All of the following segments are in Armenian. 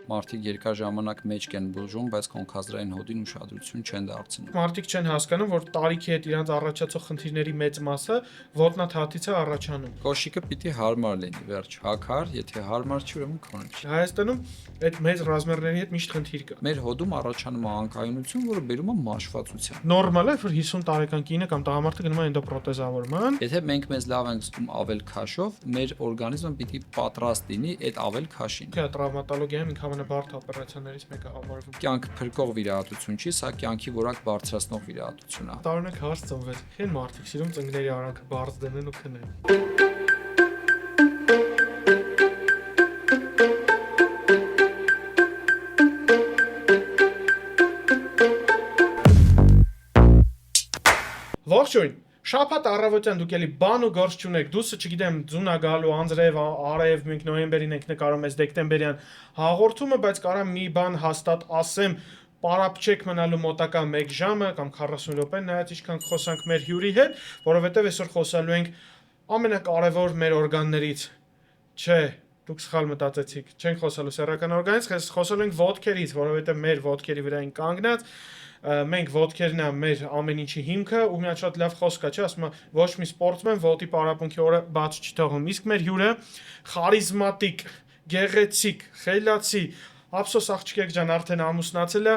Մարդիկ երկար ժամանակ մեջք են բուժում, բայց կոնքազդրային հոդին ուշադրություն չեն դարձնում։ Մարդիկ չեն հասկանում, որ տարիքի հետ իրենց առաջացող խնդիրների մեծ մասը ոտնաթաթից է առաջանում։ Կոշիկը պիտի հարմար լինի, վերջ, հագար, եթե հարմար չի, ուրեմն քոնը չի։ Հայաստանում այդ մեծ ռազմերների հետ միշտ խնդիր կա։ Մեր հոդում առաջանում է անկայունություն, որը բերում է մաշվածության։ Նորմալ է, որ 50 տարեկան կինը կամ տղամարդը գնում է էնդոպրոթեզավորման։ Եթե մենք մեզ լավ ենք զգում ավել քաշով, մեր օրգանիզմը պիտի պատրաստ լինի այդ ավել քաշին։ Տրավմատոլոգիայում ինքնաբարդ օպերացիաներից մեկը համարվում։ Կյանք փրկող վիրահատություն չի, սա կյանքի որակ բարձրացնող վիրահատություն է։ Տարօրինակ հարց ծնվեց։ Քեն մարդիկ սիրում ծնկների արանքը բարձ դնեն ու քնեն։ Ողջույն։ Շաբաթ առավոտյան դուք էլի բան ու գործ չունեք, դուսը չգիտեմ, ձունա գալու անձրև, արև, մենք նոյեմբերին ենք նկարում այս դեկտեմբերյան հաղորդումը, բայց կարամ մի բան հաստատ ասեմ, պարապչեք մնալու մոտակա 1 ժամը կամ 40 րոպե, նայած ինչքան խոսանք մեր հյուրի հետ, որովհետև այսօր խոսալու ենք ամենակարևոր մեր օրգաններից, չէ, դուք սխալ մտածեցիք, չենք խոսալու սեռական օրգանից, խոսալու ենք ոտքերից, որովհետև մեր ոտքերի վրա են կանգնած մենք ոտքերն է մեր ամեն ինչի հիմքը ու մի հատ շատ լավ խոսք է, չէ, ասում է ոչ մի սպորտսմեն ոտի պարապմունքի օրը բաց չի թողում։ Իսկ մեր հյուրը խարիզմատիկ, գեղեցիկ, խելացի, ափսոս աղջիկ ջան արդեն ամուսնացել է,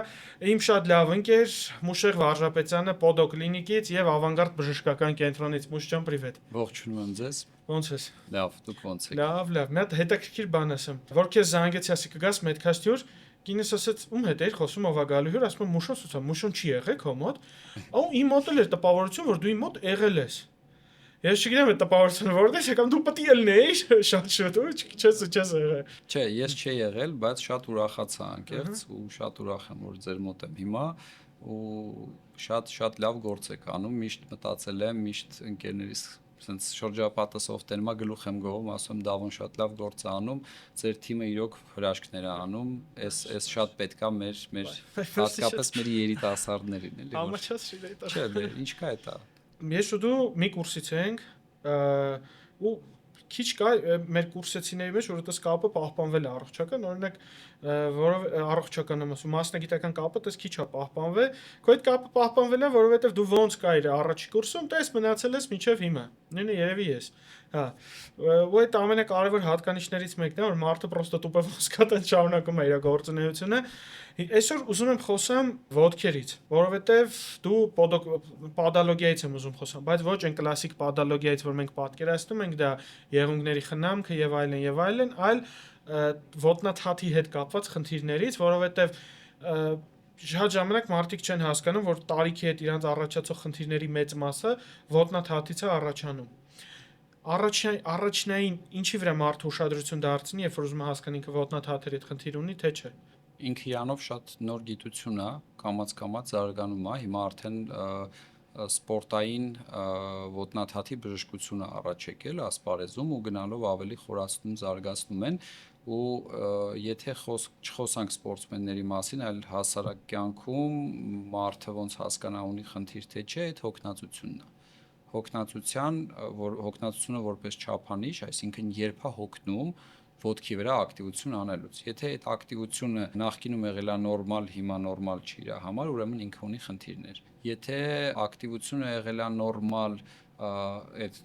իմ շատ լավ ընկեր Մուշեղ Վարժապետյանը Պոդո կլինիկից եւ Ավանգարդ բժշկական կենտրոնից։ Մուշ ջան, պրիվետ։ Ողջունում եմ ձեզ։ Ոնց ես։ Լավ, դուք ոնց եք։ Լավ, մի հատ հետաքրքիր բան ասեմ։ Որ քեզ զանգեցի, ասի կգաս մեդքասթյուր, կինս ասեց ում հետ էր խոսում, ով է գալու հյուր, ասում եմ Մուշոն ցույց, Մուշոն չի եղել քո մոտ։ Ահա իմ մոտ էլ էր տպավորություն, որ դու իմ մոտ եղել ես։ Ես չգիտեմ այդ տպավորությունը որտե՞ղ է, կամ դու պետք է ելնեիր շատ շուտ, չես եղել։ Չէ, ես չի եղել, բայց շատ ուրախացա անկեղծ ու շատ ուրախ եմ, որ ձեր մոտ եմ հիմա ու շատ լավ գործ եք անում, միշտ մտածել եմ, միշտ ընկերներիս sense շրջապատս օֆտենմա գլուխ եմ գովում, ասում Դավոն շատ լավ գործ է անում, ձեր թիմը իրոք հրաշքներ է անում, այս շատ պետք է մեր հատկապես մեր երիտասարդներին, էլի։ Համաչած շիրետ։ Չէ, ինչ կա դա։ Ես ու դու մի կուրսից ենք ու քիչ կա մեր կուրսեցիների մեջ, որ այդպես կապը պահպանվել է առողջական, օրինակ, որով առողջական եմ ասում, մասնագիտական կապը այդպես քիչ է պահպանվել, քո այդ կապը պահպանվել է, որովհետև դու ոնց կայր առաջի կուրսում, տես մնացել ես մինչև հիմա։ Նույնը երևի ես։ Հա։ Ու այդ ամենակարևոր հատկանիշներից մեկն է, որ մարդը պրոստը տուպը ոսկատեն շարունակում է իր գործունեությունը։ Այսօր ուզում եմ խոսամ ոտքերից, որովհետև դու պադալոգիայից եմ ուզում խոսամ, բայց ոչ այն կլասիկ պադալոգիայից, որ մենք պատկերացնում ենք, դա եղունգների խնամքը եւ այլն, այլ ոտնաթաթի հետ կապված խնդիրներից, որովհետև շատ ժամանակ մարդիկ չեն հասկանում, որ տարիքի հետ իրենց առաջացող խնդիրների մեծ մասը ոտնաթաթից է առաջանում։ Առաջնային ինչի վրա մարդը ուշադրություն դարձնի, երբ որ ուզում է հասկանալ ինքը ոտնաթաթերի հետ խնդիր ունի, թե չէ։ Ինքը իրանով շատ նոր գիտություն է, կամաց զարգանում է, հիմա արդեն սպորտային ոտնաթաթի բժշկությունը առաջ եկել ասպարեզում ու գնալով ավելի խորացնում, զարգացնում են ու եթե չխոսանք սպորտսմենների մասին, այլ հասարակ կյանքում մարդը ոնց հասկանա ունի խնդիր թե չէ, այդ հոգնածությունն է։ Հոգնածությունը որպես չափանիշ, այսինքն երբ է հոգնում ոտքի վրա ակտիվություն անելուց։ Եթե այդ ակտիվությունը նախկինում եղել է նորմալ, հիմա նորմալ չի իր համար, ուրեմն ինքը ունի խնդիրներ։ Եթե ակտիվությունը եղել է նորմալ այդ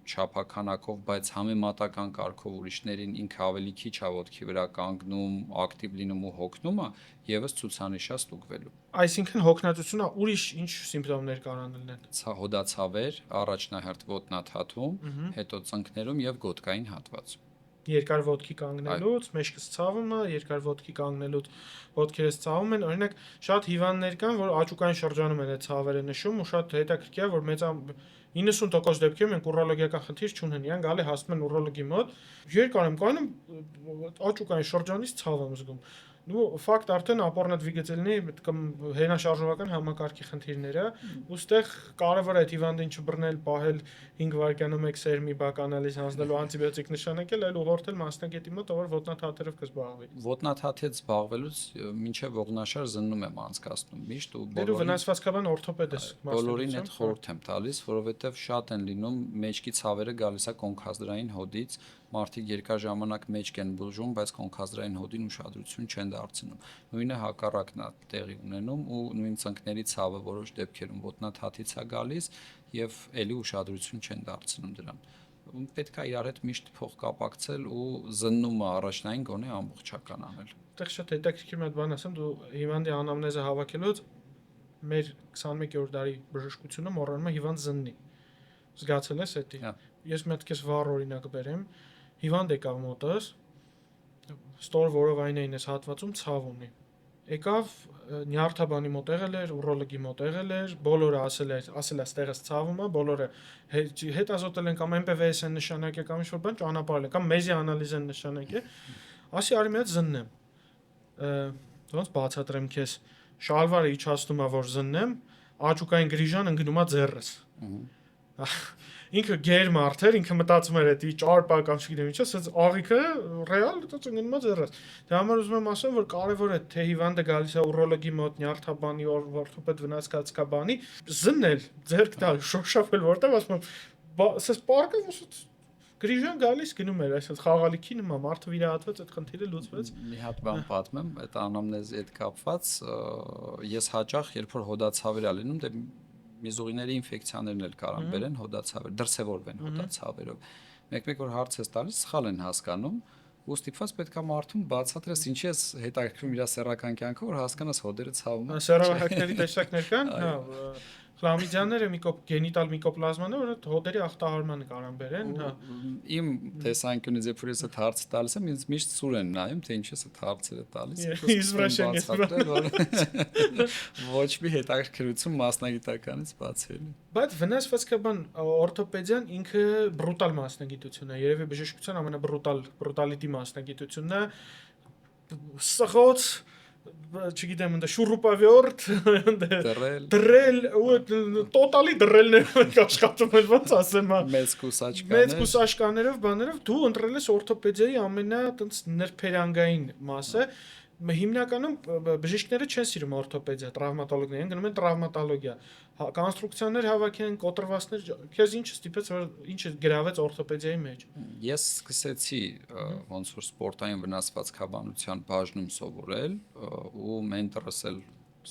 չափականակով, բայց համեմատական կարգով ուրիշներին ինքը ավելի քիչ է ոտքի վրա կանգնում, ակտիվ լինում ու հոգնում է, եւս ցուցանիշ է ստուգվելու։ Այսինքն հոգնածությունը ուրիշ ինչ սիմպտոմներ կարող լինեն։ Հոդացավեր, առաջնահերթ ոտնաթաթում, հետո ծնկներում եւ գոտկային հատվածում։ Երկար ոտքի կանգնելուց, մեջքս ցավում է, երկար ոտքի կանգնելուց ոտքերս ցավում են, օրինակ շատ հիվանդներ կան, որ աճուկային շրջանում են այդ ցավերը նշում ու շատ հետաքրքիր է, որ 90% դեպքերում են ուրոլոգիական խնդիր չունեն, իրան գալի հասնում են ուրոլոգի մոտ, երկար եմ կայնում աճուկային շրջանից ցավ եմ զգում։ Ու ֆակտ արդեն ապորնատվիգեցելնի կամ հենաշարժողական համակարգի խնդիրները, ուստեղ կարևոր է այդ հիվանդին չբռնել, պահել 5 վայրկյանում 1 սերմի բակ անալիզ հանձնելու անտիբիոտիկ նշանակել, այլ ուղղորդել մասնագետի մոտ, ով ոտնաթաթերով կզբաղվի։ Ոտնաթաթից զբաղվելուց մինչև ողնաշար զննում եմ անցկացնում միշտ ու Դու վնասվածքաբան օրթոպեդ ես։ Բոլորին այդ խորհուրդ եմ տալիս, որովհետև շատ են լինում մեջքի ցավերը գալիս է կոնքազդրային հոդից, մարդիկ երկար ժամանակ մեջք են բուժում, բայց կոնքազդրային հոդին ուշադրություն չեն դարձնում։ Նույնը հակառակն է տեղի ունենում ու նույն ծնկների ցավը որոշ դեպքերում ոտնաթաթից է գալիս եւ ելի ուշադրություն չեն դարձնում դրան։ Պետք է իրար հետ միշտ փող կապակցել ու զննումը առաջնային գոնե ամբողջական անել։ Այդտեղ շատ հետաքրքիր մի բան ասեմ, դու հիվանդի անամնեզը հավաքելուց մեր 21-րդ դարի բժշկությունը մոռանում է հիվանդ զննի։ Զգացել ես դա։ Ես մի հատ քեզ վառ օրինակ բերեմ։ Հիվանդ եկավ մոտս, ստոր որովայնային էս հատվածում ցավ ունի։ Եկավ նյարդաբանի մոտ եղել էր, ուրոլոգի մոտ եղել էր, բոլորը ասել է, ստեղից ցավում է, բոլորը հետազոտել են կամ MPVS են նշանակել կամ ինչ-որ բան ճանապարհել են կամ մեզի անալիզ են նշանակել։ Ասի արի մի հատ զննեմ։ Ոնց բացատրեմ քեզ, շալվարը իջացնում է որ զննեմ, աճուկային գրիժան ընկնում է ձեռս։ Ինքը գեր մարդ էր, ինքը մտածում էր էդի ճարպա կամ չգիտեմ ինչա, ասես աղիքը ռեալ դից ընկնում է ձեռս։ Դե համար ուզում եմ ասեմ, որ կարևոր է թե հիվանդը գալիս է ուրոլոգի մոտ, նյարդաբանի, օրթոպեդ վնասվածքաբանի, զննել, ձեռք տալ, շոշափել, որտեղ ասում եմ, ասես պարկը գրիժան գալիս գնում էր, այսպես խաղալիքի նման մարդը վիրահատվեց, այդ խնդիրը լուծվեց։ Մի հատ բան պատմեմ, այդ անամնեզի հետ կապված, ես հաճախ երբ որ հոդացավեր ա լինում, դե միզուղիների ինֆեկցիաներն էլ կարան բերեն հոդացավեր, դրսևորվեն հոդացավերով։ Մեկ-մեկ որ հարց ես տալիս, սխալ են հասկանում, ու ստիպված պետք է մարդուն բացատրես ինչի ես հետաքրքրում իր սեռական կյանքը, որ հասկանաս հոդերը ցավում են։ Սեռահակների տեսակներ կան, հա, Խլամիդյանները գենիտալ միկոպլազմաները, որ հոդերի ախտահարմանը կարան բերեն, հա։ Իմ տեսանկյունից երբ որ ես այդ հարցը տալիս եմ, ինձ միշտ սուր են նայում, թե ինչ ես այդ հարցերը տալիս։ Ոչ մի հետաքրքրություն մասնագիտականից բացի էլի։ Բայց վնասվածքաբան օրթոպեդիան ինքը բրուտալ մասնագիտություն է, երևի բժշկության ամենաբրուտալիտի մասնագիտությունն է։ Սխոց չգիտեմ, ընդ շուրուպավյորդ, դրել, տոտալի դրելներ ենք աշխատում էլ ոնց ասեմ, մեծ կուսաչկաներով, բաներով դու ընտրել ես օրթոպեդիայի ամենա տենց նրբերանգային մասը։ Հիմնականում բժիշկները չեն սիրում օրթոպեդիա, տրավմատոլոգներին, գնում են տրավմատոլոգիա, կոնստրուկցիաներ հավաքեն, կոտրվածներ, քեզ ինչ ստիպեց, որ ինչը գրավեց օրթոպեդիայի մեջ։ Ես սկսեցի ոնց որ սպորտային վնասվածքաբանության բաժնում սովորել ու մենտորս էլ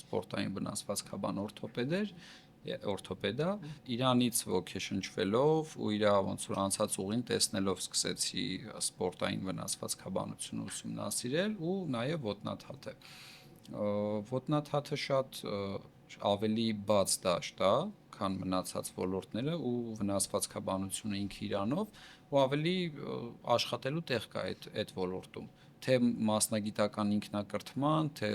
սպորտային վնասվածքաբան օրթոպեդա, իրանից ոգեշնչվելով ու իր ոնց որ անցած ուղին տեսնելով սկսեցի սպորտային վնասվածքաբանությունը ուսումնասիրել ու նաև ոտնաթաթը։ Ոտնաթաթը շատ ավելի բաց դաշտ է, քան մնացած ոլորտները ու վնասվածքաբանությունը ինքը իրանով ու ավելի աշխատելու տեղ կա այդ ոլորտում, թե մասնագիտական ինքնակրթման, թե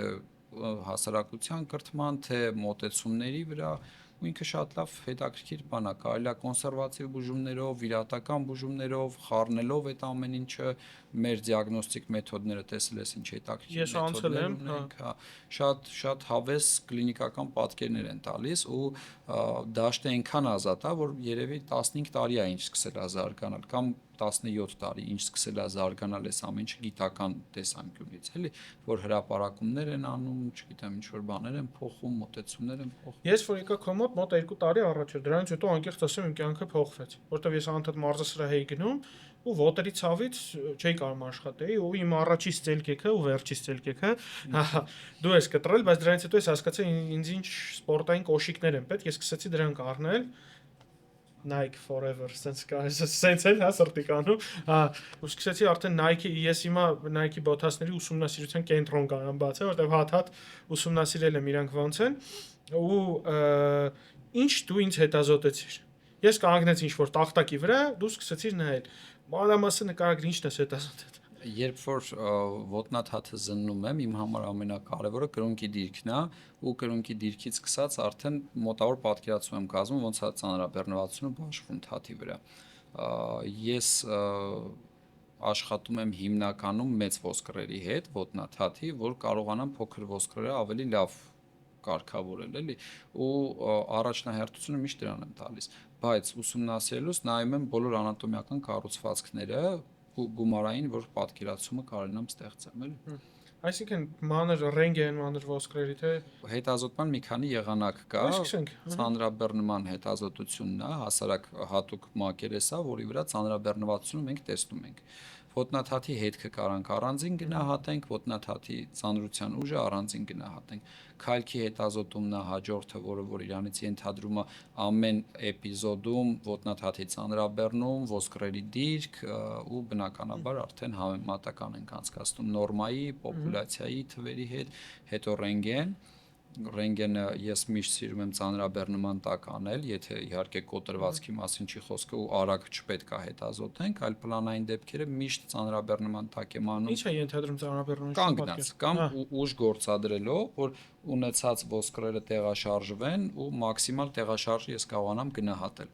հասարակության կրթման, թե մոտեցումների վրա ու ինքը շատ լավ հետաքրքիր բան է, կարելի է կոնսերվատիվ բուժումներով, վիրահատական բուժումներով, խառնելով այդ ամեն ինչը մեր դիագնոստիկ մեթոդները տեսել ես ինչ հետաքրքիր մեթոդներ ունենք, հա, շատ հավես կլինիկական պատկերներ են տալիս ու դաշտը այնքան ազատ է, որ երևի 15 տարի է ինչ սկսել է զարգանալ կամ 17 տարի ինչ սկսել է զարգանալ այս ամեն ինչը գիտական տեսանկյունից, էլի, որ հրապարակումներ են անում, չգիտեմ, ինչ որ բաներ են փոխում, մոտեցումներ են փոխում։ Ես որ եկա քո մոտ 2 տարի առաջ էր, դրանից հետո անկեղծ ասեմ իմ կյանքը փոխվեց, որտեվ ես անդադ մարզասրահ էի գնում ու ոտերի ցավից չէի կարող աշխատեի ու իմ առաջի ստելկեքը ու վերջի ստելկեքը, դու ես կտրել, բայց դրանից հետո ես հասկացա ինձ ինչ սպորտային կոշիկներ են պետք, ես սկսեցի դրանք առնել Nike forever, sense էլ հա սրտի կանում, ու սկսեցի արդեն Nike, ես հիմա Nike բոթասների ուսումնասիրության կենտրոն կարամ բացեմ, որտեղ հատ ուսումնասիրել եմ իրանք ոնց են, ու ինչ դու ինձ հետազոտեցիր։ Ես կանգնեցի ինչ որ տախտակի վրա, դու սկսեցիր նայել։ Մանրամասը նկարագրի ինչն ես հետազոտել։ Երբ որ ոտնաթաթը զննում եմ, իմ համար ամենակարևորը կրունկի դիրքն է ու կրունկի դիրքից սկսած արդեն մոտավոր պատկերացում եմ կազմում ոնց է ծանրաբեռնվածությունը բաշխվում թաթի վրա։ Ես աշխատում եմ հիմնականում մեծ ոսկրերի հետ, ոտնաթաթի, որ կարողանամ փոքր ոսկրերը ավելի լավ կարգավորել, էլի, ու առաջնահերթությունը միշտ դրան եմ տալիս, բայց ուսումնասիրելուց նայում եմ բոլոր անատոմիական կառուցվածքները գումարային, որ պատկերացումը կարողանամ ստեղծեմ, էլի։ Այսինքն մանր ռենտգեն, մանր ոսկրերի թե Հետազոտման մի քանի եղանակ կա։ Այսինքն, Ծանրաբեռնման հետազոտությունն է, հասարակ հատուկ մակերես է, որի վրա ծանրաբեռնվածությունը մենք տեսնում ենք։ Ոտնաթաթի հետքը կարանք առանձին գնահատենք, ոտնաթաթի ծանրության ուժը առանձին գնահատենք։ Քայլքի հետազոտումն է հաջորդը, որ իրանից ենթադրում է ամեն էպիզոդում ոտնաթաթի ծանրաբեռնում, ոսկրերի դիրք ու բնականաբար արդեն համեմատական ենք անցկացնում նորմայի, պոպուլյացիայի թվերի հետ, հետո ռենտգենը ես միշտ սիրում եմ ծանրաբեռնման տակ անել, եթե իհարկե կոտրվածքի մասին չի խոսքը ու արագ չպետք է հետազոտենք, այլ պլանային դեպքերը միշտ ծանրաբեռնման տակ եմ անում։ Ինչ է ենթադրում ծանրաբեռնումը Կանգնած կամ ուժ գործադրելով, որ ունեցած ոսկրերը տեղաշարժվեն ու մաքսիմալ տեղաշարժը ես կարողանամ գնահատել։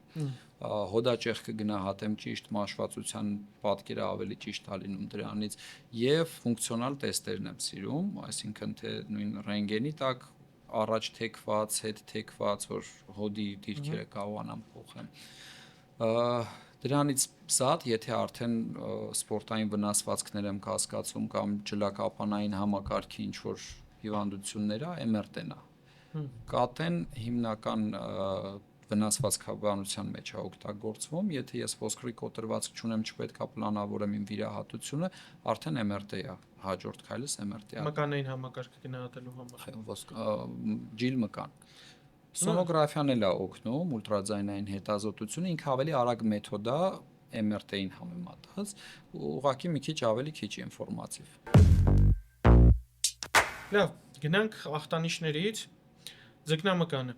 Հոդաճեղքը գնահատեմ ճիշտ, մաշվածության պատկերը ավելի ճիշտ է լինում դրանից եւ ֆունկցիոնալ տեստերն եմ սիրում, այսինքն թե նույն ռենտգենի տակ առաջ թեքված, հետ թեքված, որ հոդի դիրքերը կարողանամ փոխեմ։ Դրանից զատ, եթե արդեն սպորտային վնասվածքներ եմ կասկածում կամ ջլակապանային համակարգի ինչ որ հիվանդություններ է, MRT-ն է։ Կատեն հիմնական վնասվածքաբանության մեջ է օգտագործվում, եթե ես ոսկրի կոտրվածք չունեմ, չպետք է պլանավորեմ իմ վիրահատությունը, արդեն MRT է, հաջորդ քայլս MRT է։ Մկանային համակարգը գնահատելու համար։ Ջիլ մկան։ Սոնոգրաֆիան էլ է օգնում, ուլտրաձայնային հետազոտությունը ինքը ավելի արագ մեթոդ է MRT-ին համեմատած, ուղղակի մի քիչ ավելի քիչ ինֆորմատիվ։ Լավ, գնանք ախտանիշներից ձկնամկանը։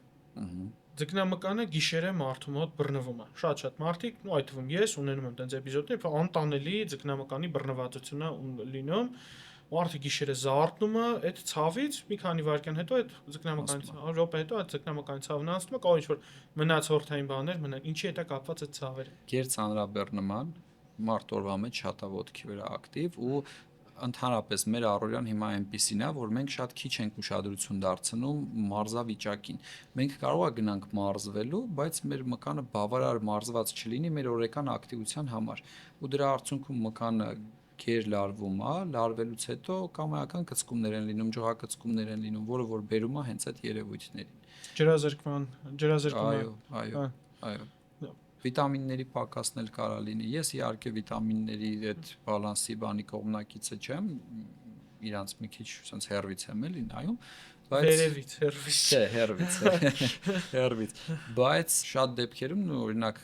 Ձկնամկանը գիշերը մարդու մոտ բռնվում է։ Շատ մարդիկ, ու այդ թվում ես ունենում եմ տենց էպիզոդներ, որ անտանելի ձկնամկանի բռնվածություն է լինում։ Մարդը գիշերը զարթնում է, այդ ցավից մի քանի վայրկյան հետո այդ ձկնամկանի րոպե հետո այդ ձկնամկանի ցավն անցնում է, կարող ինչ որ մնացորդային բաներ մնան։ Ինչի հետ է կապված այդ ցավերը։ Գերծանրաբեռնման մարդ օրվա մեջ շատ է ոտքի վրա ակտիվ ու ընդհանրապես մեր առօրյան հիմա այնպեսին է, որ մենք շատ քիչ ենք ուշադրություն դարձնում մարզավիճակին։ Մենք կարող է գնանք մարզվելու, բայց մեր մկանը բավարար մարզված չլինի մեր օրեկան ակտիվության համար։ Ու դրա արդյունքում մկանը գերլարվում է, լարվելուց հետո կամայական կծկումներ են լինում, ջոհակծկումներ են լինում, որը որ բերում է հենց այդ երևույթներին։ Ջրազրկումը։ Այո։ Վիտամինների պակասն էլ կարող լինի։ Ես իհարկե վիտամինների այդ բալանսի բանի կողմնակիցը չեմ, իրանց մի քիչ sense հերվից եմ էլի նայում, բայց հերվից, բայց շատ դեպքերում օրինակ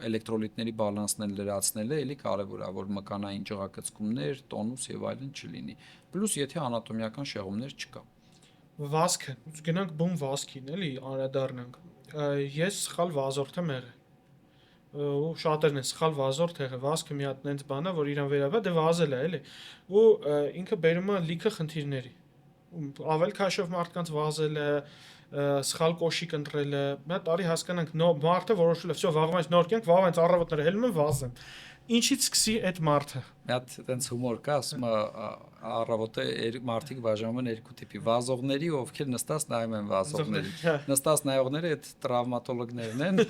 էլեկտրոլիտների բալանսն էլ լրացնելը էլի կարևոր է, որ մկանային ջղակծկումներ, տոնուս եւ այլն չլինի։ Պլյուս եթե անատոմիական շեղումներ չկա։ Վազքը, գնանք բում վազքին, էլի անդրադառնանք։ Ես սխալ վազորդ եմ եղել։ Ու շատերն են սխալ վազորդ եղել, վազքը մի հատ նենց բան է, որ իրան վերաբա դե վազել է, էլի։ Ու ինքը բերում է լիքը խնդիրների։ Ավել քաշով մարդկանց վազել է, սխալ կոշիկ ընտրել է։ Մի հատ արի հասկանանք, մարդը որոշել է, всё, վաղվա ինձ նոր կյանք, վաղվա ինձ առավոտները հելնում եմ վազեմ։ Ինչից սկսի այդ մարդը։ Մի հատ այտենց հումոր կա, ասում է առավոտը մարդիկ բաժանում են երկու տիպի՝ վազողների, ովքեր նստած նայում են վազողների։ Նստած նայողները այդ տրավմատոլոգներն են։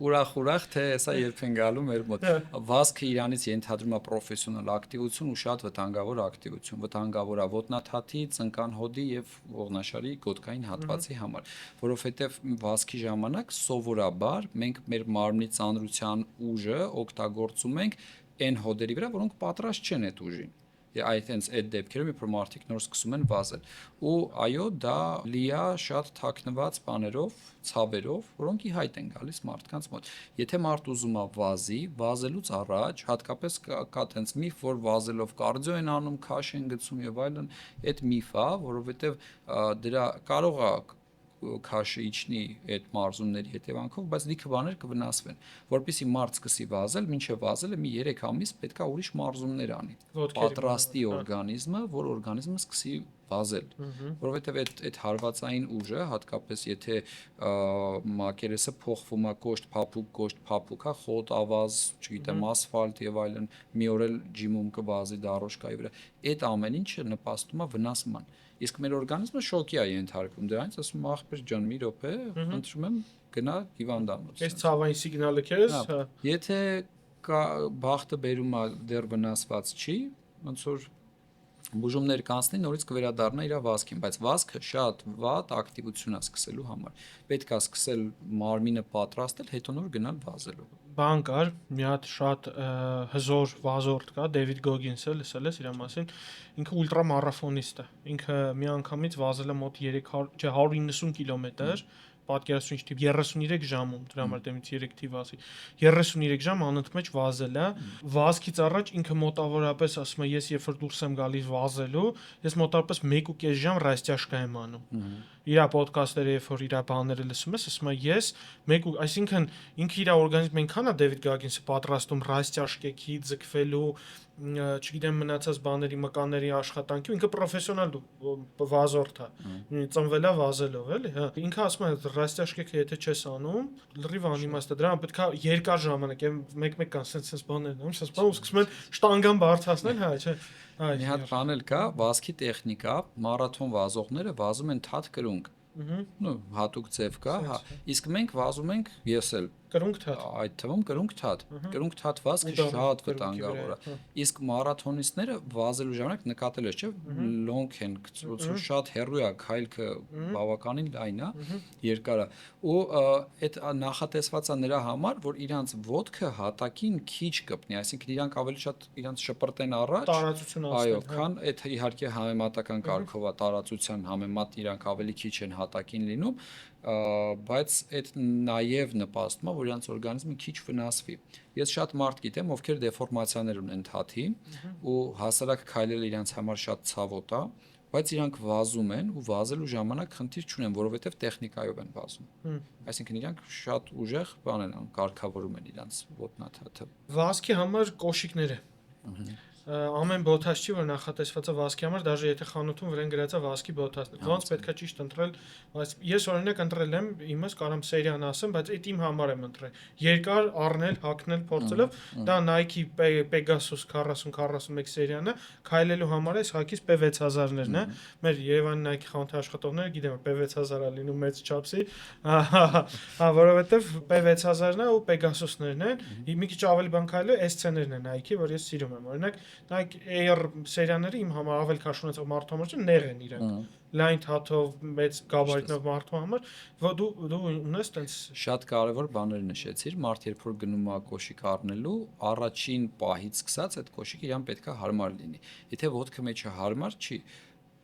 Ուրախ, թե հեսա երբ են գալու մեր մոտ։ Վազքը իրանից ենթադրում է պրոֆեսիոնալ ակտիվություն ու շատ վտանգավոր ակտիվություն։ Վտանգավոր է ոտնաթաթի, ծնկան հոդի եւ ողնաշարի գոտկային հատվածի համար, որովհետեւ վազքի ժամանակ սովորաբար մենք մեր մարմնի ծանրության ուժը օգտագործում ենք այն հոդերի վրա, որոնք պատրաստ չեն այդ ուժին։ Այդ դեպքերում երբ մարդիկ նոր սկսում են վազել ու այո դա լիա շատ թաքնված բաներով, ցավերով, որոնք ի հայտ են գալիս մարդկանց մոտ։ Եթե մարդ ուզում է վազելուց առաջ հատկապես կա տենց միֆ, որ վազելով կարդիո են անում, քաշ են գցում եւ այլն, այդ միֆ է, որովհետեւ դրա կարող է քաշը իջնի այդ մարզումների հետևանքով, բայց լիքը բաներ կվնասվեն։ Որպեսզի մարդ սկսի վազել, մինչև վազելը մի 3 ամիս պետք է ուրիշ մարզումներ անի։ Պատրաստի օրգանիզմը, որ օրգանիզմը սկսի վազել, որովհետև այդ հարվածային ուժը, հատկապես եթե մակերեսը փոխվում է կոշտ փափուկ, հա, խոտ, ավազ, չգիտեմ, ասֆալտ եւ այլն, մի օր էլ ջիմում կվազի դարոշկայի վրա, այդ ամեն ինչը նպաստում է վնասման։ Իսկ մեր օրգանիզմը շոկի է ենթարկվում դրանից, ասում ախպեր ջան, մի րոպե, խնդրում եմ գնա հիվանդանոց։ Այս ցավային սիգնալը քեզ, հա։ Եթե բախտը բերում է դեռ վնասված չի, ոնց որ բուժումներ կանցնի, նորից կվերադառնա իր վազքին, բայց վազքը շատ վատ ակտիվություն է սկսելու համար։ Պետք է սկսել մարմինը պատրաստել, հետո նոր գնալ վազելու։ Բան կար, մի հատ շատ հզոր վազորդ կա, Դեվիդ Գոգինսը, լսել ես իր մասին, ինքը ուլտրամարաֆոնիստ է։ Ինքը մի անգամից վազել է մոտ 190 կիլոմետր, պատկերացրու ինչ տիպ 33 ժամում, դրա համար դեմից 3 թիվ ասի։ 33 ժամ անընդմեջ վազել է։ Վազքից առաջ ինքը մոտավորապես ասում է, ես երբ որ դուրս եմ գալիս վազելու, ես մոտավորապես 1.5 ժամ ռաստիաշկա եմ անում։ Իր ոդքասթերը, երբ որ իր բաները լսում ես, ասում է, ես այսինքն ինքը իր օրգանիզմը այնքան է Դեվիդ Գագինսը պատրաստում ռաստիաշկեքի ձգվելու, չգիտեմ մնացած բաների մկանների աշխատանքի, ինքը պրոֆեսիոնալ վազորդ է։ Ծնվել է վազելով, էլի, հա։ Ինքը ասում է, ռաստիաշկեքը եթե չես անում, լրիվ անիմաստ է։ Դրա համար պետք է երկար ժամանակ, մեկ-մեկ կան sense բաներ, ում ասես, բան սկսում են շտանգան բարձրացնել, հա, չէ։ Մի հատ բան էլ կա, վազքի տեխնիկա, մարաթոն վազողները վազում են թաթ կրունկ։ Ну, հատուկ ձև կա, հա։ Իսկ մենք վազում ենք, ես էլ կրունկ թաթ։ Այդ թվում կրունկ թաթ։ Կրունկ թաթ վազքը շատ վտանգավոր է։ Իսկ մարաթոնիստները վազելու ժամանակ նկատել ես, չէ՞, լոնգ են, շատ հեռու է, քայլքը բավականին լայն է, երկար է։ Ու այդ նախատեսված է նրա համար, որ իրանց ոտքը հատակին քիչ կպնի, այսինքն իրանք ավելի շատ իրանց շպրտեն առաջ։ Տարածություն Այո, քան այդ իհարկե համեմատական կարգով է տարածության համեմատ իրանք ավելի քիչ են հատակին լինում, բայց այդ նաև նպաստում է, որ իրանց օրգանիզմը քիչ վնասվի։ Ես շատ մարդ գիտեմ, ովքեր դեֆորմացիաներ ունեն թաթի ու հասարակ քայլել իրանց համար շատ ցավոտ է, բայց իրանք վազում են ու վազելու ժամանակ խնդիր չունեն, որովհետև տեխնիկայով են վազում։ Այսինքն իրանք շատ ուժեղ բան են անում, կարգավորում են իրանց ոտնաթաթը։ Վազքի համար կոշիկները ամեն բոթաս չի, որ նախատեսված է վազքի համար, դաժե եթե խանութում վրան գրած է վազքի բոթաս։ Ոնց պետք է ճիշտ ընտրել, բայց ես օրինակ ընտրել եմ, իմս կարամ սերիան ասեմ, բայց այդ իմ համար եմ ընտրել։ Երկար առնել, հագնել, փորձելով, դա Nike Pegasus 4041 սերիան է, քայլելու համար էս հագից P6000-ներն է։ Մեր Երևանի Nike խանութի աշխատողները գիտեն, որ P6000 է լինում մեծ չափսի, հա, որովհետև P6000-ն է ու Pegasus-ներն են։ Մի քիչ ավելի բան քայլելու SC-ներն են Nike, որ ես սիրում եմ։ Օրինակ Nike Air սերիաները իմ համար ավելի քաշ ունեցող մարդու համար նեղ են իրանք։ Լայն թաթով, մեծ գաբարիտով մարդու համար, դու ունես տենց շատ կարևոր բաներ նշեցիր, մարդ երբ որ գնում է կոշիկ առնելու, առաջին պահից սկսած այդ կոշիկը իրան պետք է հարմար լինի։ Եթե ոտքը մեջը հարմար չի,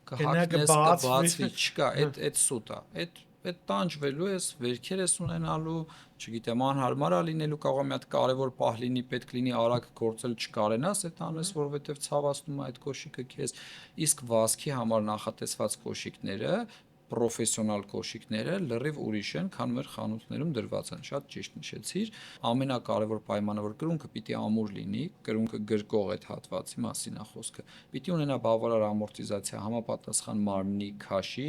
կհագնես, կբացվի, չկա, այդ սուտ է։ Այդ տանջվելու ես, վերքեր ես ունենալու, չգիտեմ, անհարմար է լինելու, կարող է մի հատ կարևոր պահ լինի, պետք լինի արագ գործել չկարենաս, այդ անես, որովհետև ցավացնում է այդ կոշիկը քեզ։ Իսկ վազքի համար նախատեսված կոշիկները, պրոֆեսիոնալ կոշիկները լրիվ ուրիշ են, քան մեր խանութներում դրված են։ Շատ ճիշտ նշեցիր։ Ամենակարևոր պայմանը, որ կրունկը պիտի ամուր լինի, կրունկը գրկող այդ հատվածի մասին է խոսքը։ Պիտի ունենա բավարար ամորտիզացիա, համապատասխան մարմնի քաշի,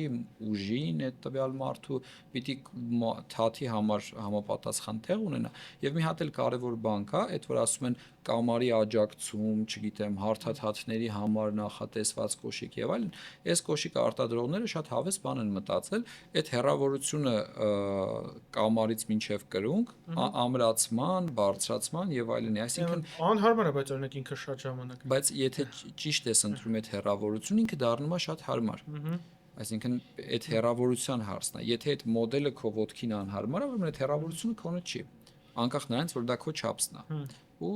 ուժին այդ տվյալ մարդու, պիտի թաթի համար համապատասխան տեղ ունենա։ Եվ մի հատ էլ կարևոր բան կա, այդ որ ասում են կամարի աջակցում, չգիտեմ, հարթաթաթների համար նախատեսված կոշիկ եւ այլն, այս կոշիկը արտադրողները շատ հավես բան են մտածել, այդ հեռավորությունը կամարից մինչև կրունկ, ամրացման, բարձրացման եւ այլն, այսինքն անհարմար է, բայց օրինակ ինքը շատ ժամանակ։ Բայց եթե ճիշտ ես ընտրում այդ հեռավորությունը, ինքը դառնում է շատ հարմար։ Այսինքն այդ հեռավորության հարցն է։ Եթե այդ մոդելը քո ոտքին անհարմար է, ուրեմն այդ հեռավորությունը քոնը չի։ Անկախ նրանից, որ դա քո չափսն է։ Ու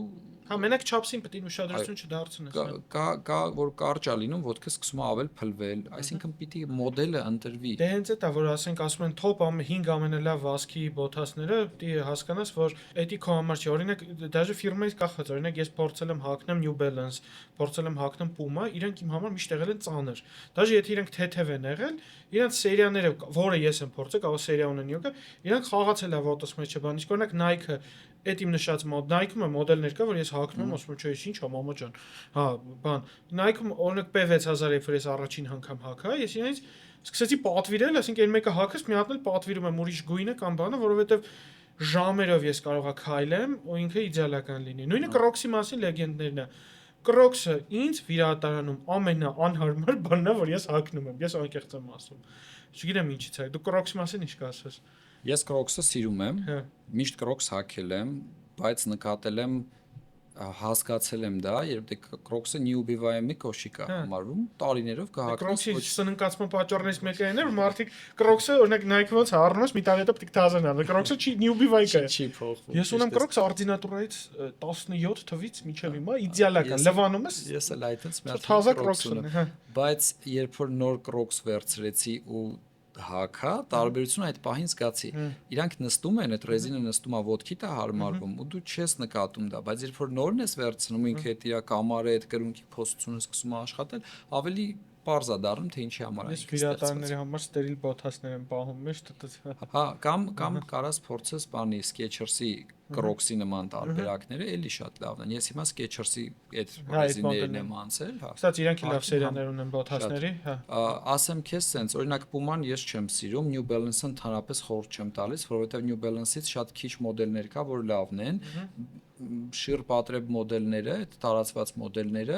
հա մենակ չափսին պետք է ուշադրություն չդարձնես։ Կա որ կարճ է լինում, ոտքը սկսում է ավել փլվել, այսինքն պիտի մոդելը ընտրվի։ Դե հենց էդ է, որ ասենք ասում են top 5 ամենալավ վազքի բոթասները, պիտի հասկանաս, որ էդի քո համար չի։ Օրինակ, դաժե ֆիրմայից կախված, օրինակ ես փորձել եմ հագնեմ New Balance, փորձել եմ հագնեմ Puma, իրանք իմ համար միշտ եղել են ծանր։ Դաժե եթե իրանք թեթև են եղել, իրանք սերիաները, որը ես եմ փորձել, կարող սերիա ունեն յոգա, իրանք խաղացել է ոտոս մեջ բան։ Իսկ օրինակ Nike-ը Այդ իմ նշած Nike-ում է մոդելներ կա, որ ես հագնում եմ, ասում եմ, չէ, ինչ է, մամա ջան։ Հա, բան։ Nike-ում օրինակ P6000 երբ որ ես առաջին անգամ հագա, ես իրենից սկսեցի պատվիրել, ասենք այն մեկը հագես, մի հատ էլ պատվիրում եմ ուրիշ գույնը կամ բանը, որովհետև ժամերով ես կարող եմ քայլեմ, ու ինքը իդեալական լինի։ Նույնը Crocs-ի մասին լեգենդներն է։ Crocs-ը ինձ վիրահատարանում ամենաանհարմար բանն է, որ ես հագնում եմ։ Ես անկեղծ եմ ասում։ Չգիտեմ ինչից է։ Դու Crocs-ի մասին ինչ կասես։ Ես Crocs-ը սիրում եմ, միշտ Crocs հագել եմ, բայց նկատել եմ հասկացել եմ դա, երբ դե Crocs-ը նյուբիվայեմի կոշիկ է համարվում, տարիներով կհակնես Crocs-ի սննկացման պատճառներից մեկը այն է, որ մարդիկ Crocs-ը օրինակ Nike-ից առնում ես մի տարի հետո պետք է դազանալ։ Crocs-ը չի նյուբիվայկա է։ չի փոխվում։ Ես ունեմ Crocs օրդինատորայից 17 թվից մինչև հիմա իդեալական։ Լվանում ես։ Ես էլ այդպես մի Թազա Crocs ունեմ, հա։ Բայց երբ որ նոր Crocs վերցրեցի ու հակա, տարբերությունը այդ պահին զգացի։ Իրանք նստում են, այդ ռեզինը նստում է ոտքիդ է հարմարվում ու դու չես նկատում դա, բայց երբ որ նորն ես վերցնում, ինքը այդ իր կամարը, այդ կրունկի փոստությունը սկսում է աշխատել, ավելի պարզ է դառնում, թե ինչի համար է։ Ես վիրատանների համար ստերիլ բոթասներ եմ պահում մեջ, հա, կամ կարաս փորձես բանի Skechers-ի Crocs-ի նման տարբերակները էլի շատ լավն են։ Ես հիմա Skechers-ի այդ ռեզիներն եմ անցել, հա։ Ստաց իրանք լավ սերիաներ ունեն բոթասների, հա։ Ասեմ քեզ սենց, օրինակ Puma-ն ես չեմ սիրում, New Balance-ը ընդհանրապես խորհուրդ չեմ տալիս, որովհետև New Balance-ից շատ քիչ մոդելներ կա, որ լավն են։ Շիր պատրեբ մոդելները, այդ տարածված մոդելները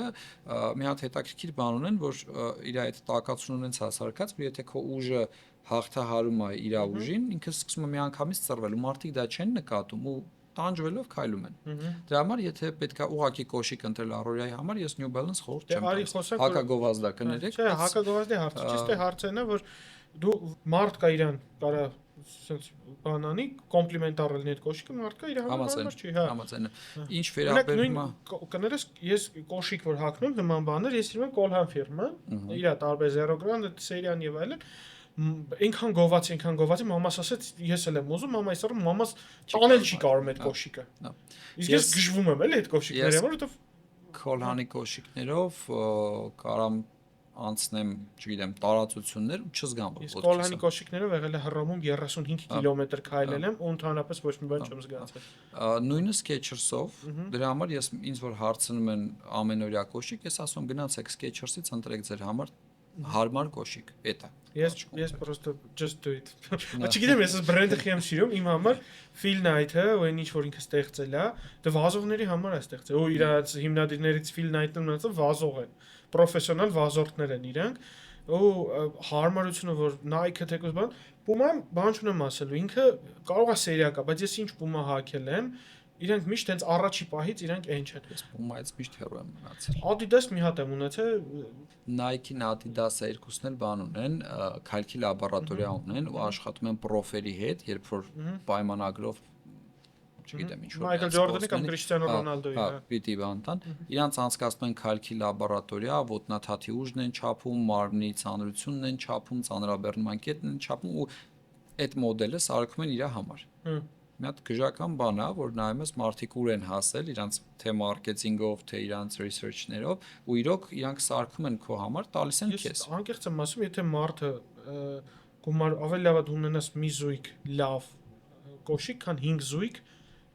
մի հատ հետաքրքիր բան ունեն, որ իր այդ տակացուն ունեն հասարակած, որ եթե քո ուժը հաղթահարում է իր ուժին, ինքը սկսում է միանգամից ծռվել ու մարդիկ դա չեն նկատում ու տանջվելով քայլում են։ Դրա համար եթե պետքա ուղակի կոշիկ ընտրել առօրյայի համար, ես New Balance խորհուրդ չեմ տալիս։ Հակագովազդա կներեք։ Չէ, հակագովազդի հարցը ճիշտ է, հարցն է, որ դու մարդ կա իրան կարա sense բանանի կոմպլիմենտ առելնի այդ կոշիկը մարդ կա իր համար չի, հա։ Համաձայն եմ։ Ինչ վերաբերում է կներես ես կոշիկ որ հագնում նման բաներ, ես իրեն Colhan ֆիրմա, իր տարբեր 0 գրան, սերիան եւ այլն այնքան գովացի, մամաս ասեց, ես էլ եմ ուզում, մամա այսօր մամաս տանել չի կարող այդ կոշիկը։ Իսկ ես գժվում եմ էլի այդ կոշիկների համար, որովհետեւ Colhan-ի կոշիկներով կարամ անցնեմ, չգիտեմ, տարածություններ ու չզգամ որ ոտքիս։ Colhan-ի կոշիկներով եղել է Հռոմում 35 կիլոմետր քայլել եմ ու ընդհանրապես ոչ մի բան չեմ զգացել։ Նույնը Skechers-ով, դրա համար ես ինձ որ հարցնում են ամենօրյա կոշիկ, ես ասում եմ գնացեք Skechers-ից ընտրեք ձեր համար հարմար կոշիկ, էտա։ Ես просто just do it։ Չգիտեմ, ես այս բրենդը խիամ սիրում, իմ համար Phil Knight-ը, ու այն ինչ որ ինքը ստեղծել է, դա վազողների համար է ստեղծել։ Ու իր հիմնադիրներից Phil Knight-ը մնացել վազող է, պրոֆեսիոնալ վազորդներ են իրանք, ու հարմարությունը որ Nike-ը թեկուզ Puma-ն բան չունեմ ասելու, ինքը կարող է սերիա կա, բայց ես ինչ Puma հագել եմ, իրանք միշտ հենց առաջի պահից իրանք այն չեն։ Ես Puma-ից միշտ հեռու եմ մնացել։ Adidas մի հատ եմ ունեցել, Nike-ն, Adidas-ը երկուսն էլ բան ունեն, քայլքի լաբորատորիա ունեն ու աշխատում են պրոֆերի հետ, երբ որ պայմանագրով չգիտեմ ինչ որ Michael Jordan-ի կամ Cristiano Ronaldo-ի, հա, պիտի բան տան։ Իրանց անցկացնում են քայլքի լաբորատորիա, ոտնաթաթի ուժն են չափում, մարմնի ծանրությունն են չափում, ծանրաբեռնման կետն են չափում ու այդ մոդելը սարքում են իր համար։ Մի հատ գժական բան է, որ նայում ես մարդիկ ուր են հասել, իրանց թե մարքեթինգով, թե իրանց ռեսերչներով, ու իրոք իրանք սարքում են քո համար, տալիս են քեզ։ Ես անկեղծ եմ ասում, եթե մարդը գումար ավելի լավ է ունենաս մի զույգ լավ կոշիկ, քան 5 զույգ,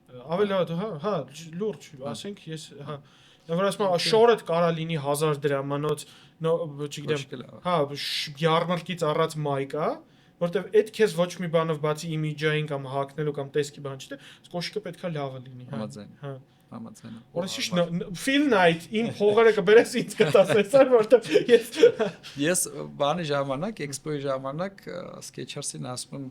ավելի լավ է, հա, լուրջ, ասենք ես, հա, որ ասում եմ, շորը կարա լինի 1000 դրամանոց, չգիտեմ, հա, յարմարքից առած մայկա, որտեվ այդ քեզ ոչ մի բանով բացի իմիջային կամ հակնելու կամ տեսքի բան չտե, կոշիկը պետքա լավը լինի, հա։ Համաձայն եմ։ Որոշիչ Phil Knight իմ փողերը կբերես ինձ կտասես, որտեվ ես բանի ժամանակ, էքսպոյի ժամանակ Skechers-ին ասում եմ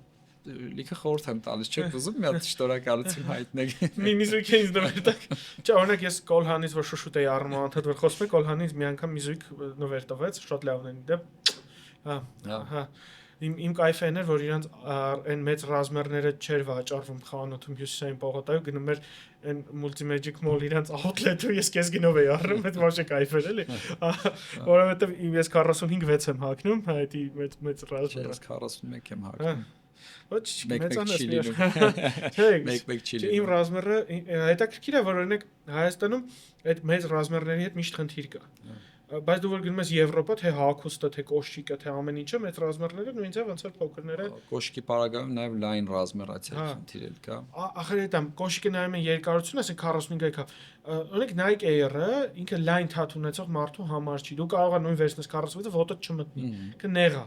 լիքը խորհուրդ եմ տալիս, չեք ուզում մի հատ շնորհակալություն հայտնեք։ Մի զույգ ինձ նվերտակ։ Չէ, օրինակ ես Colhan-ից որ շուշուտ էի առնում անդադ որ խոսում եմ Colhan-ից մի անգամ մի զույգ նվեր տվեց, շատ լավն են դե։ Հա։ Իմ կայֆը էր, որ իրանց այն մեծ ռազմերները չէր վաճառվում խանութում հյուսիսային պողոտայով, գնում էր այն Multimagic Mall իրանց outlet-ը, ես քեզ գինով էի առնում, այդ ոչ է կայֆեր էլի։ Որովհետև ես 45-6 եմ հագնում, այդ մեծ ռազմերը։ Ես 41 եմ հագնում։ Ոչ, մեծանաս մի։ Մեկ չի լինում։ Իմ ռազմերը հետաքրքիր է, որ օրինակ Հայաստանում այդ մեծ ռազմերների հետ միշտ խնդիր կա։ Բայց դու որ գնում ես Եվրոպա, թե հագուստը, թե կոշիկը, թե ամեն ինչը, մեծ ռազմերները նույնիսկ ոնց որ փոքրները։ Կոշիկի պարագայում նաև լայն ռազմերացիա խնդիրել կա։ Ախր այդ կոշիկը նայում են երկարությունը, ասենք 45-ը կա։ Օրինակ Nike Air-ը ինքը լայն թաթ ունեցող մարդու համար չի։ Դու կարող ես նույն վերցնես 46-ը, ոտը չմտնի։ Ինքը նեղ է։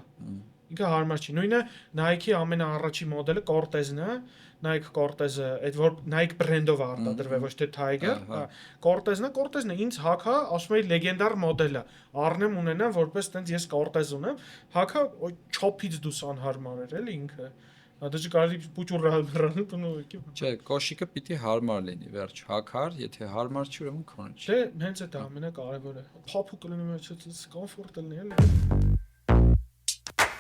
Ինքը հարմար չի։ Նույնը Nike-ի ամենաառաջի մոդելը Cortez-ն է, Nike Cortez-ը, այդ որ Nike բրենդով արտադրվել, ոչ թե Tiger, Cortez-ն է, ինձ հակա, ասում էի լեգենդար մոդել է։ Առնեմ ունենամ որպես տենց ես Cortez ունեմ, հակա չոփից դուս անհարմար էր էլի ինքը։ Դժ կարելի փուճուրալ տունու եկի։ Չէ, կոշիկը պիտի հարմար լինի, վերջ, հակար, եթե հարմար չի, ուրեմն քոնը չի։ Չէ, հենց այդ ամենակարևորը։ Փափուկ լինում է, կոմֆորտ լինի, էլի։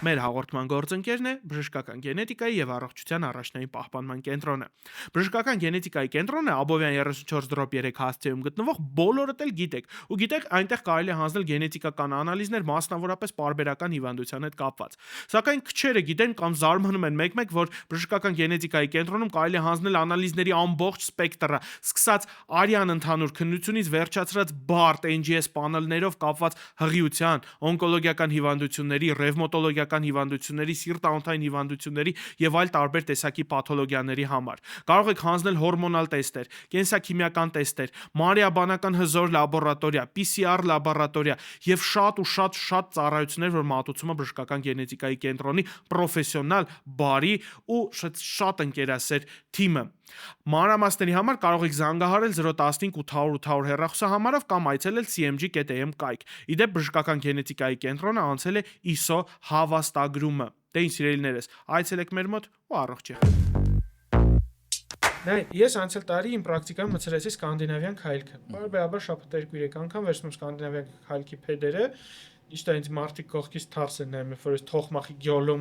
Մեր հաղորդման գործընկերն է բժշկական գենետիկայի եւ առողջության առաջնային պահպանման կենտրոնը։ Բժշկական գենետիկայի կենտրոնը Աբովյան 34/3 հասցեում գտնվող բոլորդ էլ գիտեք, ու գիտեք այնտեղ կարելի է հանձնել գենետիկական անալիզներ, մասնավորապես պարբերական հիվանդության հետ կապված։ Սակայն քչերը գիտեն կամ զարմանում են մեկ-մեկ, որ բժշկական գենետիկայի կենտրոնում կարելի է հանձնել անալիզների ամբողջ սպեկտրը, սկսած արյան ընդհանուր քննությունից վերջացրած բարդ NGS պանելներով կապված հղիության, օնկոլոգիական հիվանդությունների, ռևմատոլոգիական հիվանդությունների, սիրտանոթային հիվանդությունների եւ այլ տարբեր տեսակի պաթոլոգիաների համար։ Կարող եք հանձնել հորմոնալ տեստեր, կենսաքիմիական տեստեր, մանրեաբանական հզոր լաբորատորիա, PCR լաբորատորիա եւ շատ ծառայություններ, որ մատուցում է բժշկական գենետիկայի կենտրոնի պրոֆեսիոնալ, բարի ու շատ ընկերասեր թիմը։ Մանրամասների համար կարող եք զանգահարել 015 800 800 հեռախոսահամարով կամ այցելել cmg.am կայք։ Իդեպ բժշկական գենետիկայի կենտրոնը անցել է ISO հավաստագրումը։ Դե ինչ սիրելիներս, այցելեք մեր մոտ ու առողջ եղեք։ Նայ, ես անցյալ տարի իմ պրակտիկայում մտցրեցի սկանդինավյան քայլքը։ Բարբերաբար շաբաթ 2-3 անգամ վերցնում սկանդինավյան քայլքի փեդերը, իշտա ինձ մարդիկ կողքից թարս են նայում, որ ես թողմախի գյոլում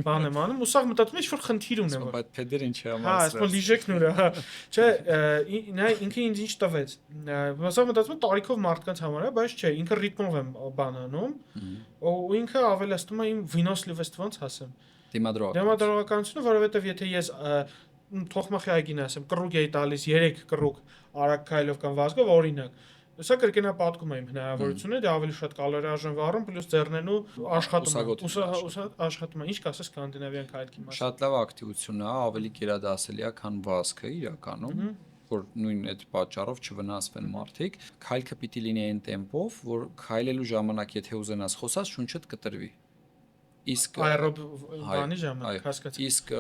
բան եմ անում, ու սա մտածում եմ, ինչ-որ խնդիր ունեմ։ Բայց փեդերը ինչ է Հա, ասում լիժեքն ուրա, հա։ Չէ, նայ ինքը ինձ ինչ տվեց։ Սա մտածում եմ տարիքով մարդկանց համար է, բայց չէ, ինքը ռիթմով եմ բան անում, ու ինքը ավելացնում է իմ վինոսլիվեստ ոնց ասեմ։ Դիմադրողականությունը, որովհետև եթե ես թողմախի այգին ասեմ, կռուկ էի տալիս 3 կռուկ արագ քայլով կամ վազքով օրինակ։ Սա կրկնապատկում է իմ հնարավորությունը, դա ավելի շատ կալորի արժան վառում, պլյուս ձեռնելու աշխատում է։ Ինչ կասես սկանդինավյան քայլքի մասին։ Շատ լավ ակտիվություն է, ավելի գերադասելի է, քան վազքը իրականում, որ նույն այդ պատճառով չվնասվեն մարդիկ։ Քայլքը պիտի լինի այն տեմպով, որ քայլելու ժամանակ եթե ուզենաս խոսած, շունչդ կտրվի։ Իսկ աերոբ բանի ժամանակ հասկացա։ Իսկ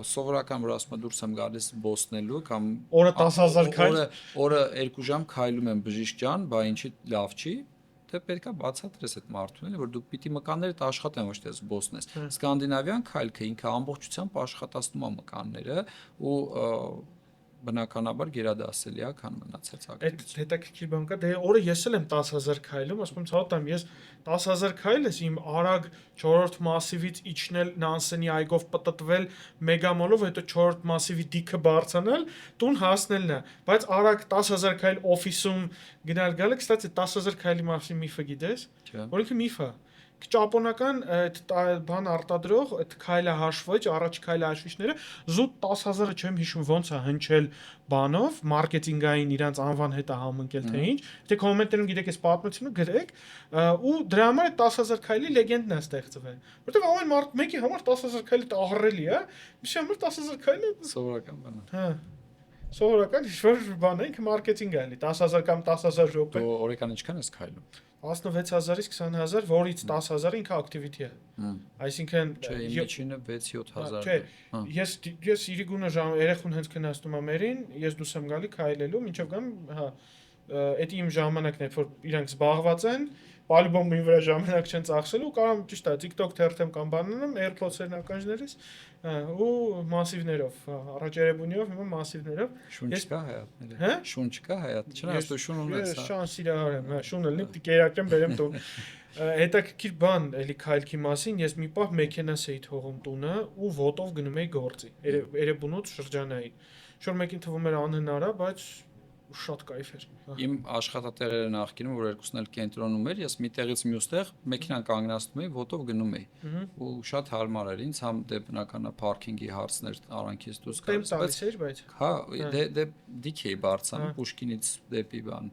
սովորական որ ասում եմ դուրս եմ գալիս բոսնելու կամ օրը 10000 քայլ օրը 2 ժամ քայլում եմ բժիշկ ջան, բա ինչի լավ չի, դե պետքա բացատրես այդ մարդուն էլի որ դու պիտի մկաններդ աշխատեն ոչ թե բոսնես։ Սկանդինավյան քայլքը ինքը ամբողջությամբ աշխատացնում է մկանները ու բնականաբար գերադասելի է, քան մնացած ակտիվություն։ Այդ հետաքրքիր բան կա, դե օրը ես էլ եմ 10000 քայլում, ասում եմ ցավոտամ, ես 10000 քայլ ես իմ արագ 4-րդ մասիվից իջնել Նանսենի այգով պտտվել մեգամոլով, հետո 4-րդ մասիվի դիքը բարձրանալ, տուն հասնելն է, բայց արագ 10000 քայլ օֆիսում գնալ գալը, կստացի 10000 քայլի մասին միֆը գիտես, որ ինքը միֆ է։ Ճապոնական այդ բան արտադրող այդ քայլը հաշվիչ, առաջ քայլը հաշվիչները զուտ 10000-ը չեմ հիշում ոնց է հնչել բանով, մարքեթինգային իրանց անվան հետ է համընկել թե ինչ։ Եթե կոմենտներում գիտեք այս պատմությունը գրեք, ու դրա համար այդ 10000 քայլի լեգենդն է ստեղծվել։ Որտեվ ամեն մարդ մեկի համար 10000 քայլը ահռելի է, միշտ համար 10000 քայլը սովորական բան է։ Հա։ Սովորական ինչ-որ բան է, ինքը մարքեթինգ է էլի 10000 կամ 10000 րոպե։ Դու օրական ինչքան ես քայլում։ 16000-ից 20000, որից 10000-ը ինքը ակտիվիթի է։ Այսինքն չէ, իմ միջինը 6-7000։ Չէ, ես իրիկունը երեխուն հենց քննացնում եմ մերին, ես դուրս եմ գալի քայլելու, մինչև գամ, հա, այդ իմ ժամանակն է, որ իրանք զբաղված են, Պալբոմ մի վրա ժամանակ չեն ծախսելու, կարամ ճիշտ է, TikTok թերթեմ կամ բանանամ, AirPods-երն ականջներիս ու մասիվներով, առաջ երևույթով, հիմա մասիվներով։ Շունչ կա հայատները։ Հա? Շունչ կա հայատ։ Չնայած դու շուն ունես։ Ես շան սիրահար եմ, հա, շուն ելնի, պիտի կերակրեմ, բերեմ տուն։ Հետաքրքիր բան, էլի քայլքի մասին, ես մի պահ մեքենաս էի թողում տունը ու ոտով գնում էի գործի։ Երևանուց շրջանային։ Շուտ մեկին թվում էր անհնար է, բայց շատ կայֆ էր։ Իմ աշխատատեղերը նախկինում որ երկուսն էլ կենտրոնում էր, ես մի տեղից մյուս տեղ մեքենան կանգնացնում էի, ոտով գնում էի։ Ու շատ հարմար էր ինձ, համ դե բնականա պարքինգի հարցներ արանքից դուրս գալիս, բայց հա, դե դիք էի բարձրանում Պուշկինից դեպի բան,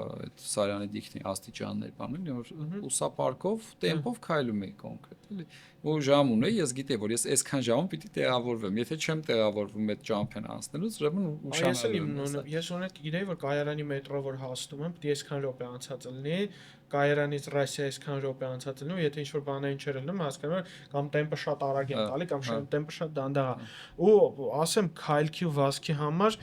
այդ Սարյանի դիքնի աստիճաններ բան էլի, որ ու սա պարկով տեմպով քայլում էի կոնկրետ, էլի։ Ու ժամ ունեի, ես գիտեի, որ ես այսքան ժամում պիտի տեղավորվեմ։ Եթե չեմ տեղավորվում այդ ճամփեն անցնելուց, ուրեմն ուշանալու։ Ես ունեի գիտեի, որ Կայարանի մետրո որ հասնում եմ, պիտի այսքան րոպե անցած լինի, Կայարանից Ռասիա այսքան րոպե անցած լինի, եթե ինչ-որ բանային չէր լինում, հասկանում եմ, կամ տեմպը շատ արագ եմ տալի, կամ տեմպը շատ դանդաղ է։ Ու ասեմ քայլքի ու վազքի համար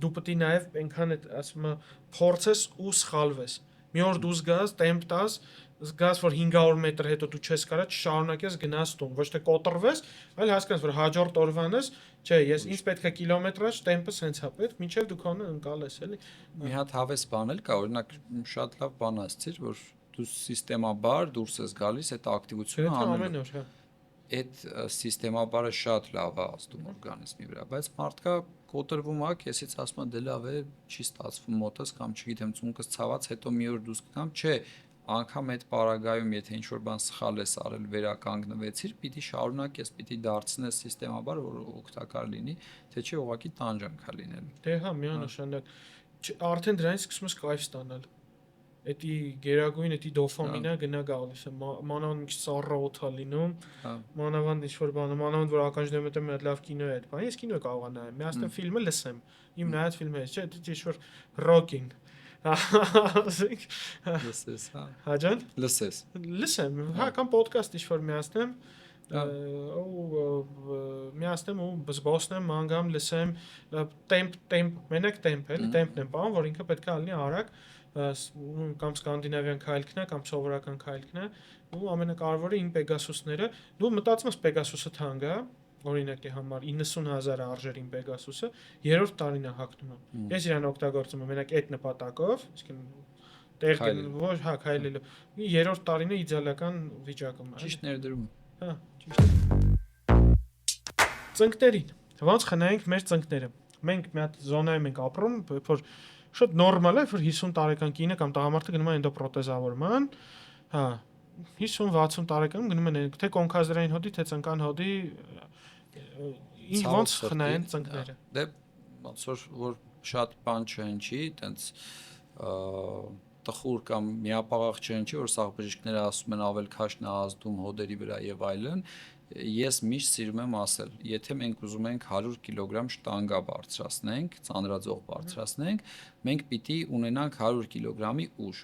դու պետք է նաև այնքան այդ ասում եմ փորձես ու սխալվես։ մի օր դու զգաս, տեմպ տաս, զգաս, որ 500 մետր հետո դու չես կարա շարունակես գնաս տուն, ոչ թե կոտրվես, այլ հասկանաս, որ հաջորդ օրվան ես, չէ, ես ինձ պետք է կիլոմետրաժ տեմպը սենց է պետք, մինչև դու քոնը ընկալես, էլի։ Մի հատ հավես բան էլ կա, օրինակ շատ լավ բան ասցիր, որ դու սիստեմաբար դուրս ես գալիս այդ ակտիվությունը ամեն անելու։ օր, հա։ Այդ սիստեմաբարը շատ լավ է ազդում օրգանիզմի վրա, բայց մարդկա կոտրվում է, քեսից ասում է դե լավ է, չի ստացվում մոտս կամ չգիտեմ, ծունկս ցաված, հետո մի օր դուրս կգամ, չէ, անգամ այդ պարագայում, եթե ինչ-որ բան սխալ ես արել, վերականգնվեցիր, պիտի շարունակես, պիտի դարձնես սիստեմաբար, որ օգտակար լինի, թե չէ ուղղակի տանջանք է լինելու։ Դե հա, միանշանակ։ Արդեն դրանից սկսում ես կայֆ ստանալ։ Էդի գերագույն էդի դոֆամինը գնա գալիս է, մանավանդ մի քիչ ծառաոթ է լինում, մանավանդ ինչ-որ բանը, մանավանդ որ ականջ դեմը մի հատ լավ կինո է այդ բանը, ես կինո կարող եմ նայել, միաստեն ֆիլմը լսեմ, իմ նայած ֆիլմը է, չէ, դե ինչ-որ ռոքին։ Լսես, հա։ Հա ջան։ Լսեմ, հա, կամ ոդկաստ ինչ-որ միաստեմ, ու միաստեմ ու բզբոսնեմ, մանգամ լսեմ, տեմպ, մենակ տեմպ, էլի, տեմպն եմ բան, որ ինքը պետք է լինի արագ, կամ սկանդինավյան քայլքն է, կամ սովորական քայլքն է, ու ամենակարևորը իմ Pegasus-ները, դու մտածում ես Pegasus-ը թանկ է, օրինակի համար 90000 արժեր իմ Pegasus-ը, երրորդ տարին է հագնում եմ։ Ես իրան օգտագործում եմ մենակ այդ նպատակով, իսկն տեղ ոչ, հա, քայլելու։ Երրորդ տարին է իդեալական վիճակում է։ ճիշտ ներդրում։ Հա, ճիշտ։ Ծնկներին։ Ոնց խնայենք մեր ծնկները։ Մենք մի հատ զոնայում ենք ապրում, որ շատ նորմալ է, որ 50 տարեկան կինը կամ տղամարդը գնում է էնդոպրոթեզավորման, հա, 50-60 տարեկանում գնում են թե կոնքազդրային հոդի, թե ծնկան հոդի, ինչ ոնց խնայեն ծնկները։ Դե ոնց որ շատ բան չհնչի, տենց տխուր կամ միապաղաղ չհնչի, որ սաղ բժիշկները ասում են ավել քաշն է ազդում հոդերի վրա եւ այլն, ես միշտ սիրում եմ ասել, եթե մենք ուզում ենք 100 կիլոգրամ շտանգա բարձրացնենք, ծանրաձող բարձրացնենք, մենք պիտի ունենանք 100 կիլոգրամի ուժ։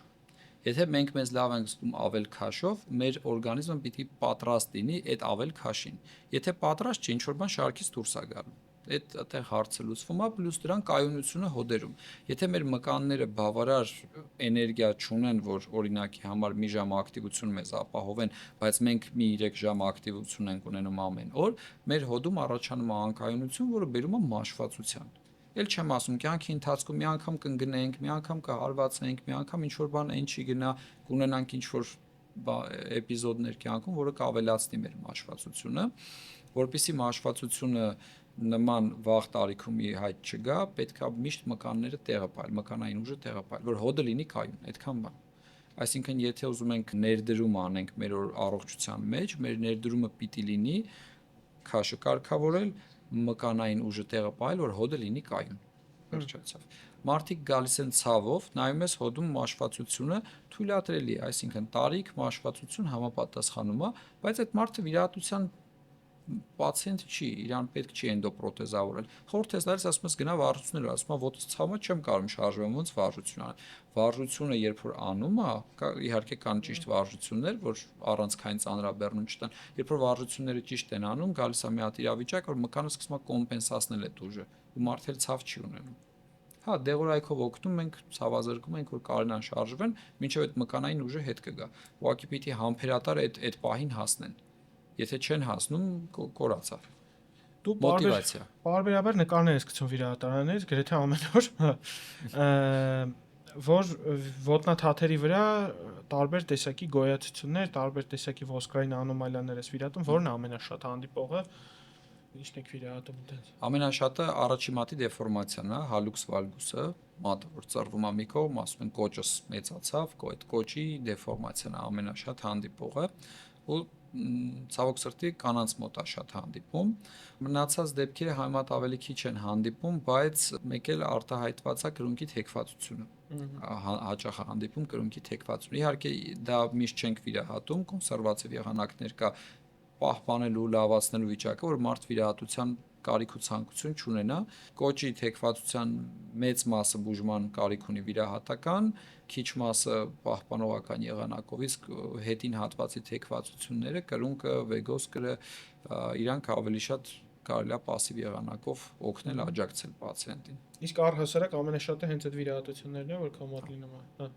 Եթե մենք մեզ լավ ենք զգում ավել քաշով, մեր օրգանիզմը պիտի պատրաստ լինի այդ ավել քաշին։ Եթե պատրաստ չի, ինչ-որ բան շարքից դուրս է գալու։ Այդ այդտեղ հարցը լուծվում է, պլյուս դրան կայունությունը հոդերում։ Եթե մեր մկանները բավարար էներգիա չունեն, որ օրինակի համար մի ժամ ակտիվություն մեզ ապահովեն, բայց մենք մի 3 ժամ ակտիվություն ենք ունենում ամեն օր, մեր հոդում առաջանում է անկայունություն, որը բերում է մաշվածության։ Էլ չեմ ասում, կյանքի ընթացքում մի անգամ կընկնենք, մի անգամ կհարվածենք, մի անգամ ինչ-որ բան այն չի գնա, կունենանք ինչ-որ էպիզոդներ կյանքում, որը կավելացնի մեր մաշվածությունը, որpիսի մաշվածությունը նման վաղ տարիքում ի հայտ չգա, պետքա միշտ մկանները տեղը պայել, մկանային ուժը տեղը պայել, որ հոդը լինի կայուն, այդքան բան։ Այսինքն, եթե ուզում ենք ներդրում անենք մեր առողջության մեջ, մեր ներդրումը պիտի լինի քաշը կարգավորել, մկանային ուժը տեղը պայել, որ հոդը լինի կայուն։ Վերջացավ։ Մարդիկ գալիս են ցավով, նայում ես հոդում մաշվածությունը թույլատրելի է, այսինքն տարիք մաշվածություն համապատասխանում է, բայց այդ մարդը վիրահատության պացիենտ չի, իրան պետք չի էնդոպրոթեզավորել։ Խորհուրդ ես տալիս, ասում ես գնա վարժություններ, ասում եմ ոտս ցավը չեմ կարող շարժվեմ, ոնց վարժություն անեմ։ Վարժությունը երբ որ անում է, իհարկե կան ճիշտ վարժություններ, որ առանցքային ծանրաբեռնում չտան։ Երբ որ վարժությունները ճիշտ են անում, գալիս է մի հատ իրավիճակ, որ մկանը սկսում է կոմպենսացնել այդ ուժը, ու մարդը ցավ չի ունենում։ Հա, դեղորայքով օգնում ենք, ցավազրկում ենք, որ կարողանան շարժվեն, մինչև այդ մկանային ուժը հետ կգա։ Ուղղակի պիտի համբերատար այդ պահին հասնեն։ Եթե չեն հասնում, կորացավ։ Դու մոտիվացիա։ Բարբերաբար նկարներ ես գցում վիրահատարաններից, գրեթե ամեն օր, որ ոտնաթաթերի վրա տարբեր տեսակի գոյացություններ, տարբեր տեսակի ոսկրային անոմալիաներ ես վիրահատում, որն է ամենաշատ հանդիպողը, ինչն եք վիրահատում այդպես։ Ամենաշատը առաջի մատի դեֆորմացիան է, հալուքս վալգուսը, մատը որ ծռվում է մի կողմ, ասում են կոճս մեծացավ, այդ կոճի դեֆորմացիան է ամենաշատ հանդիպողը, ու ցավոք սրտի կանանց մոտ է շատ հանդիպում։ Մնացած դեպքերը համեմատ ավելի քիչ են հանդիպում, բայց մեկ էլ արտահայտված է կրունկի թեքվածությունը։ Հաճախ է հանդիպում կրունկի թեքվածություն։ Իհարկե դա միշտ չենք վիրահատում, կոնսերվատիվ եղանակներ կա պահպանելու, լավացնելու վիճակը, որ մարդ վիրահատության կարիք ու ցանկություն չունենա։ Կոճի թեքվածության մեծ մասը բուժման կարիք ունի վիրահատական, քիչ մասը պահպանողական եղանակով, իսկ հետին հատվածի թեքվածությունները, կրունկը, վեգոսկրը, իրանք ավելի շատ կարելի է пассив եղանակով օգնել, աջակցել պացիենտին։ Իսկ առհասարակ ամենաշատը հենց այդ վիրահատություններն են, որ կոմոդ լինում է, հա։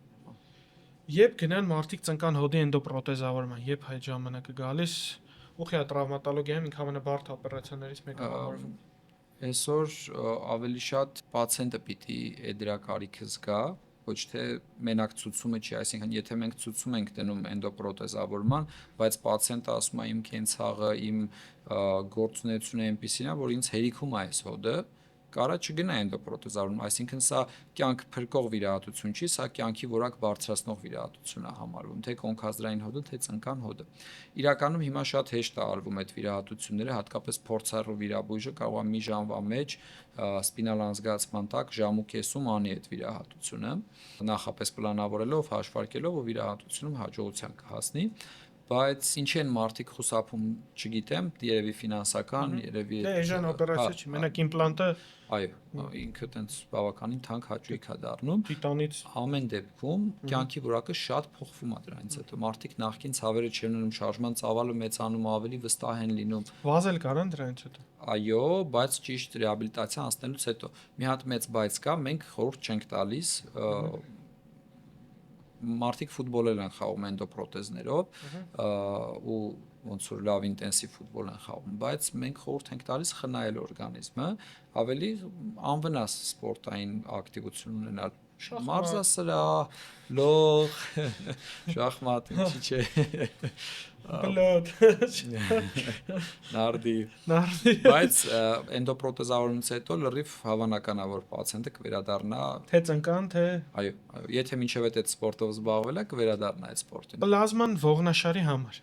Երբ գնան մարդիկ ծնկան հոդի էնդոպրոթեզավորման, երբ այդ ժամանակը գալիս, ուղղակի տրավմատոլոգիայում ինքնամենաբարդ օպերացիաներից մեկը համարվում։ Այսօր ավելի շատ պացիենտը պիտի դրա կարիքը զգա, ոչ թե մենակ ցուցումը չի, այսինքն եթե մենք ցուցում ենք դնում էնդոպրոթեզավորման, բայց պացիենտը ասում է իմ կենցաղը, իմ գործունեությունը այնպեսին է, որ ինձ հերիքում է այս հոդը, կարա չգնա էնդոպրոթեզավորում, այսինքն սա կյանք փրկող վիրահատություն չի, սա կյանքի որակ բարձրացնող վիրահատություն է համարվում, թե կոնքազդրային հոդը, թե ծնկան հոդը։ Իրականում հիմա շատ հեշտ է արվում այդ վիրահատությունները, հատկապես փորձառու վիրաբույժը կարող է մի ժամվա մեջ սպինալ անզգացման տակ ժամու կեսում անի այդ վիրահատությունը, նախապես պլանավորելով, հաշվարկելով, որ վիրահատությունում հաջողության կհասնի, բայց ինչի են մարդիկ խուսափում, չգիտեմ, երևի ֆինանսական, երևի Դե էժան օպերացիա չի, մենակ իմպլանտը այո, ինքը տենց բավականին թանկ հաճույք է դառնում։ տիտանից Ամեն դեպքում կյանքի որակը շատ փոխվում է դրանից հետո։ Մարդիկ նախքին ցավերը չեն ունում, շարժման ծավալը մեծանում, ավելի վստահ են լինում։ վազել կարան դրանից հետո։ Այո, բայց ճիշտ ռեաբիլիտացիա անցնելուց հետո մի հատ մեծ բայց կա, մենք խորհուրդ չենք տալիս մարդիկ ֆուտբոլ են խաղում էնդոպրոթեզներով ու ոնց որ լավ ինտենսիվ ֆուտբոլ են խաղում, բայց մենք խորհուրդ ենք տալիս խնայել օրգանիզմը, ավելի անվնաս սպորտային ակտիվություն ունենալ, մարզասրահ, լող, շախմատ, ինչի՞ չէ, բլոտ, նարդի, բայց էնդոպրոթեզավորումից հետո լրիվ հավանական է, որ պացիենտը կվերադառնա թե ծնկան, թե այո, եթե մինչև այդ սպորտով զբաղվել է, կվերադառնա այդ սպորտին։ պլազման ողնաշարի համար։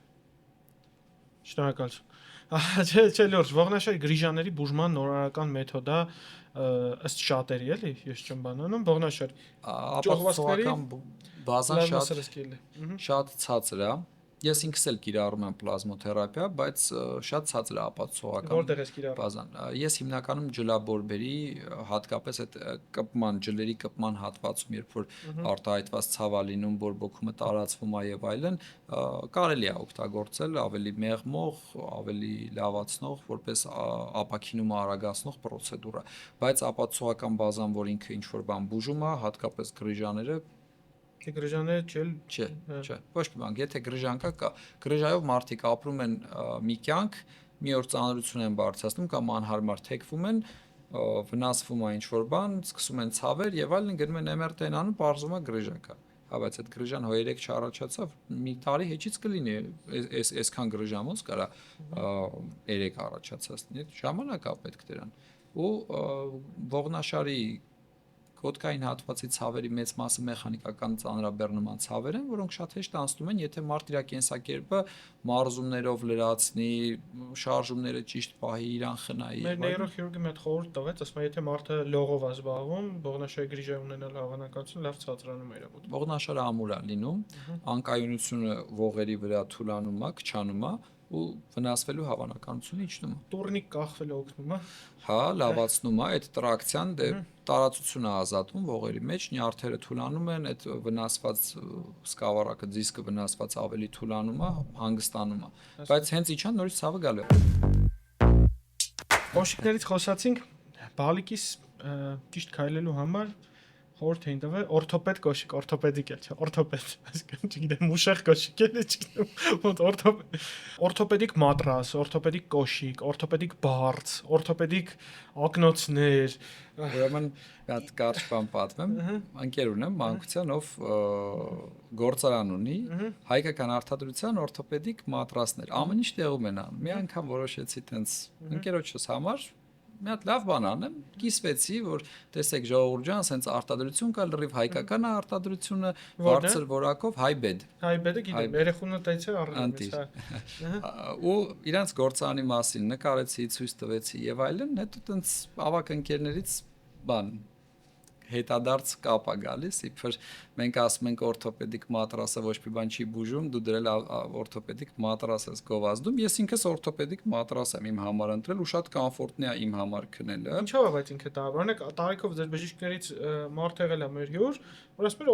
Շնորհակալություն։ Չէ, լուրջ, ողնաշարի գրիժաների բուժման նորարարական մեթոդ է, ըստ շատերի, էլի, ես չեմ բանանում, ողնաշար։ Ճողվածքական բազան շատ շատ ցածր է։ Ես ինքս էլ կիրառում եմ պլազմոթերապիա, բայց շատ ցածր է ապացուցողական որտեղ ես կիրառում։ բազան։ Ես հիմնականում ջլաբորբերի, հատկապես այդ կպման, ջլերի կպման հատվածում, երբ որ արտահայտված ցավ է լինում, բորբոքումը տարածվում է եւ այլն, կարելի է օգտագործել ավելի մեղմող, ավելի լավացնող, որպես ապակինում արագացնող պրոցեդուրա, բայց ապացուցողական բազան, որ ինքը ինչ որ բան բուժում է, հատկապես գրիժաները գրիժաները չէ, ոչ մի բան, եթե գրիժան կա, գրիժայով մարդիկ ապրում են մի կյանք, մի օր ծանրություն են բարձրացնում կամ անհարմար թեքվում են, վնասվում է ինչ-որ բան, սկսում են ցավեր եւ այլն, գնում են MRT-ն անում, բարձում է գրիժա կա։ Հա, բայց այդ գրիժան հո 3 չառաջացավ, մի տարի հետից կլինի, այսքան գրիժան ոնց կարա 3 առաջացածնի, ժամանակ է պետք դրան։ Ու ողնաշարի Կոդկային հատվածի ցավերի մեծ մասը մեխանիկական ծանրաբեռնման ցավեր են, որոնք շատ հեշտ անցնում են, եթե մարդ իր կենսակերպը մարզումներով լրացնի, շարժումները ճիշտ պահի, իրան խնայի։ Մեր նեյրոխիրուրգը մի հատ խորհուրդ տվեց, ասում է, եթե մարդը լողով է զբաղվում, ողնաշարի գրիժա ունենալ հավանականություն լավ ցածրանում է իր մոտ։ Ողնաշարը ամուր է լինում, անկայունությունը ողերի վրա թուլանում է, քչանում է ու վնասվելու հավանականությունը իջնում է։ Տուրնիկ կախվելը օգնում է։ Հա, լավացնում է այդ տրակցիան, դե տարածությունը ազատում ողերի մեջ, նյարդերը թուլանում են, այդ վնասված սկավառակը, դիսկը վնասված ավելի թուլանում է, հանգստանում է։ Բայց հենց իջան նորից ցավը գալու է։ Կոշիկներից խոսացինք, բալիկիս ճիշտ քայլելու համար խորհուրդ էին տվել օրթոպեդ կոշիկ, օրթոպեդիկ էլ չէ, օրթոպեդ, այսինքն չգիտեմ, ուշեղ կոշիկ էլ չգիտեմ, ոնց օրթոպեդիկ մատրաս, օրթոպեդիկ կոշիկ, օրթոպեդիկ բարձ, օրթոպեդիկ ակնոցներ, Ուրեմն մի հատ կարճ բան պատմեմ, ընկեր ունեմ մանկությանով գործարան ունի, հայկական արտադրության օրթոպեդիկ մատրասներ, ամեն ինչ տեղում են անում։ Մի անգամ որոշեցի տենց ընկերոջս համար մի հատ լավ բան անեմ, կիսվեցի, որ տեսեք ժողովուրդ ջան, սենց արտադրություն կա, լրիվ հայկական է արտադրությունը, բարձր որակով հայբեդ։ Հայբեդը գիտեմ, երեխունը տայցե առնես, հա։ Ու իրանց գործարանի մասին նկարեցի, ցույց տվեցի եւ այլն, հետո տենց ավակ ընկերներից բան հետադարձ կապ է գալիս, իբր մենք ասում ենք օրթոպեդիկ մատրասը ոչ մի բան չի բուժում, դու դրել օրթոպեդիկ մատրաս ես գովազդում, ես ինքս օրթոպեդիկ մատրաս եմ իմ համար ընտրել ու շատ կոմֆորտնի է իմ համար քնելը։ Ինչո՞վ է բայց ինքը դա, օրինակ տարիքով ձեր բժիշկներից մարդ եղել է մեր հյուր, որ ասում էր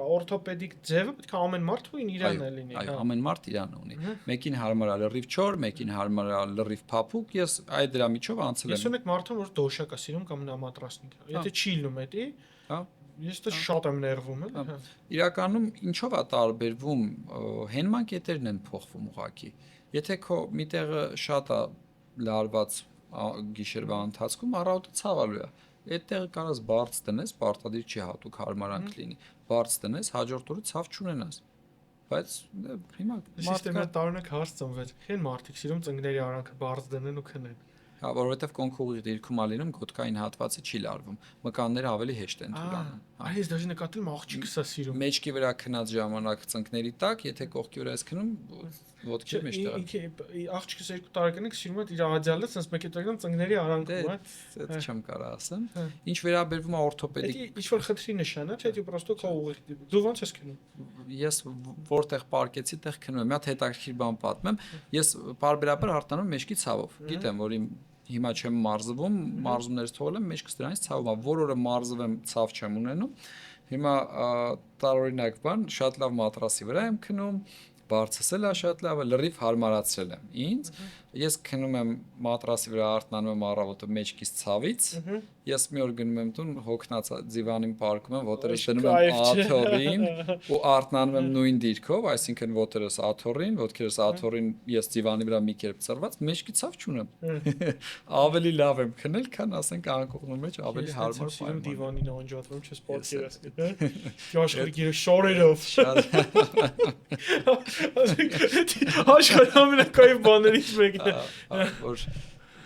օրթոպեդիկ ձևը պետք է ամեն մարդ ու իրան է լինի։ Այո, ամեն մարդ իրան ունի։ Մեկին հարմար է լրիվ չոր, մեկին հարմար է լրիվ փափուկ, ես այդ դրա միջով անցել եմ։ Ես ունեք մարդուն, որ դոշակ է սիրում կամ նա մատրասնիկ։ Եթե չի լինում էդի, հա, Ես դա շատ եմ ներվում էլ։ Իրականում ինչով է տարբերվում հենման կետերն են փոխվում ուղղակի։ Եթե քո մի տեղը շատ է լարված գիշերվա ընթացքում առավոտը ցավալու է։ Այդ տեղը կարաս բարձ տնես, պարտադիր չի հատուկ հարմարանք լինի։ Բարձ տնես, հաջորդ օրը ցավ չունենաս։ Բայց հիմա Սիստեմը տարօրինակ հարց ծնվեց։ Քեն մարդիկ սիրում ծնկների արանքը բարձ դնեն ու քնեն։ Հա, որովհետև կոնքուղի դիրքում ա լինում, գոտկային հատվածը չի լարվում։ Մկանները ավելի հեշտ են թույլանում։ Այս դաժե նկատել եմ աղջիկս է սիրում։ Մեջքի վրա քնած ժամանակ ծնկների տակ, եթե կողքի վրա ես քնում, ոտքի մեջ տեղը։ Աղջիկս 2 տարեկան է սիրում է իր ադյալը, sense մեկ է դրական ծնկների արանքում, հա։ Դա չեմ կարող ասեմ։ Ինչ վերաբերվում է օրթոպեդիկ, Ինչ որ խնդրի նշան է, թե դու պրոստո քո ուղի։ Դու ո՞նց ես քնում։ Ես որտեղ պարկեցի, տեղ քնում եմ։ Մի հատ հետաքրքիր բան պատմեմ։ Ես բարբերաբար արտանում մեջքի ցավով։ Գիտեմ, որ իմ հիմա չեմ մարզվում, մարզումներից թողել եմ, մեջքս դրանից ցավում է, որ օրը մարզվեմ, ցավ չեմ ունենում։ Հիմա տարօրինակ բան, շատ լավ մատրասի վրա եմ քնում, բարձրացել է շատ լավ, լրիվ հարմարացրել եմ ինձ։ Ես քնում եմ մատրասի վրա, արթնանում եմ առավոտը մեջքից ցավից։ Ես մի օր գնում եմ տուն, հոգնած դիվանին պարկում եմ, ոտերս դնում եմ աթոռին ու արթնանում եմ նույն դիրքով, այսինքն ոտերս աթոռին, ոտքերս աթոռին, ես դիվանի վրա մի կերպ ծռված, մեջքի ցավ չունեմ։ Ավելի լավ եմ քնել, քան ասենք անկողնու մեջ ավելի հարմար պայման։ Դիվանին անջատվում չես պատկերացնել։ Աշխարհի գիրը շորերով։ Աշխարհի ամենակայֆ բաներից մեկն է։ Որ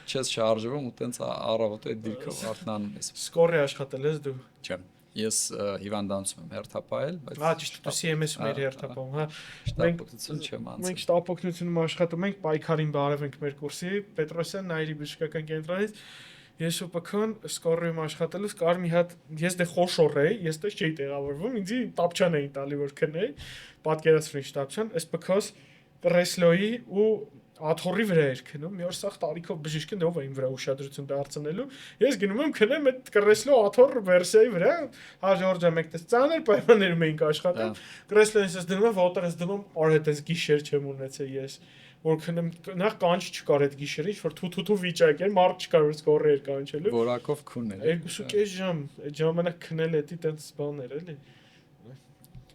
չես շարժվում ու տենց առավոտը այդ դիրքով արթնանում ես։ Սկորի աշխատել ես դու։ Չեմ։ Ես հիվանդանոցում եմ հերթապահել, բայց Հա, ճիշտ է, CMS-ում էր հերթապահում, հա։ Շտապօգնություն չեմ անցել։ Մենք շտապօգնությունում աշխատում ենք, պայքարին բարև ենք մեր կուրսի, Պետրոսյան Նայիրի բժշկական կենտրոնից։ Ես ու Պքոն սկորիում աշխատելուց կար մի հատ, ես դե խոշոր էի, ես դե չէի տեղավորվում, ինձի տապչան էին տալի որ քնեի, պատկերացրու տապչան, այս Պքոս կրեսլոյի ու աթոռի վրա էր քնում, մի օր սա տարիքով բժիշկն ով է իմ վրա ուշադրություն դարձնելու։ Ես գնում եմ քնեմ այդ կրեսլո աթոռ վերսիայի վրա, հա Ժորժա մեկտես ծանր պայմաններում էինք աշխատում։ Կրեսլոյից ես դնում եմ, ոտերս դնում, արհետ ես գիշեր չեմ ունեցել ես, որ քնեմ, նախ կանչ չկար այդ գիշերը, ինչ որ թութու վիճակ էր, մարդ չկար որ սկորը էր կանչելու։ Որակով քունել։ 2.5 ժամ, այդ ժամանակ քնել էդի տենց բաներ էլի։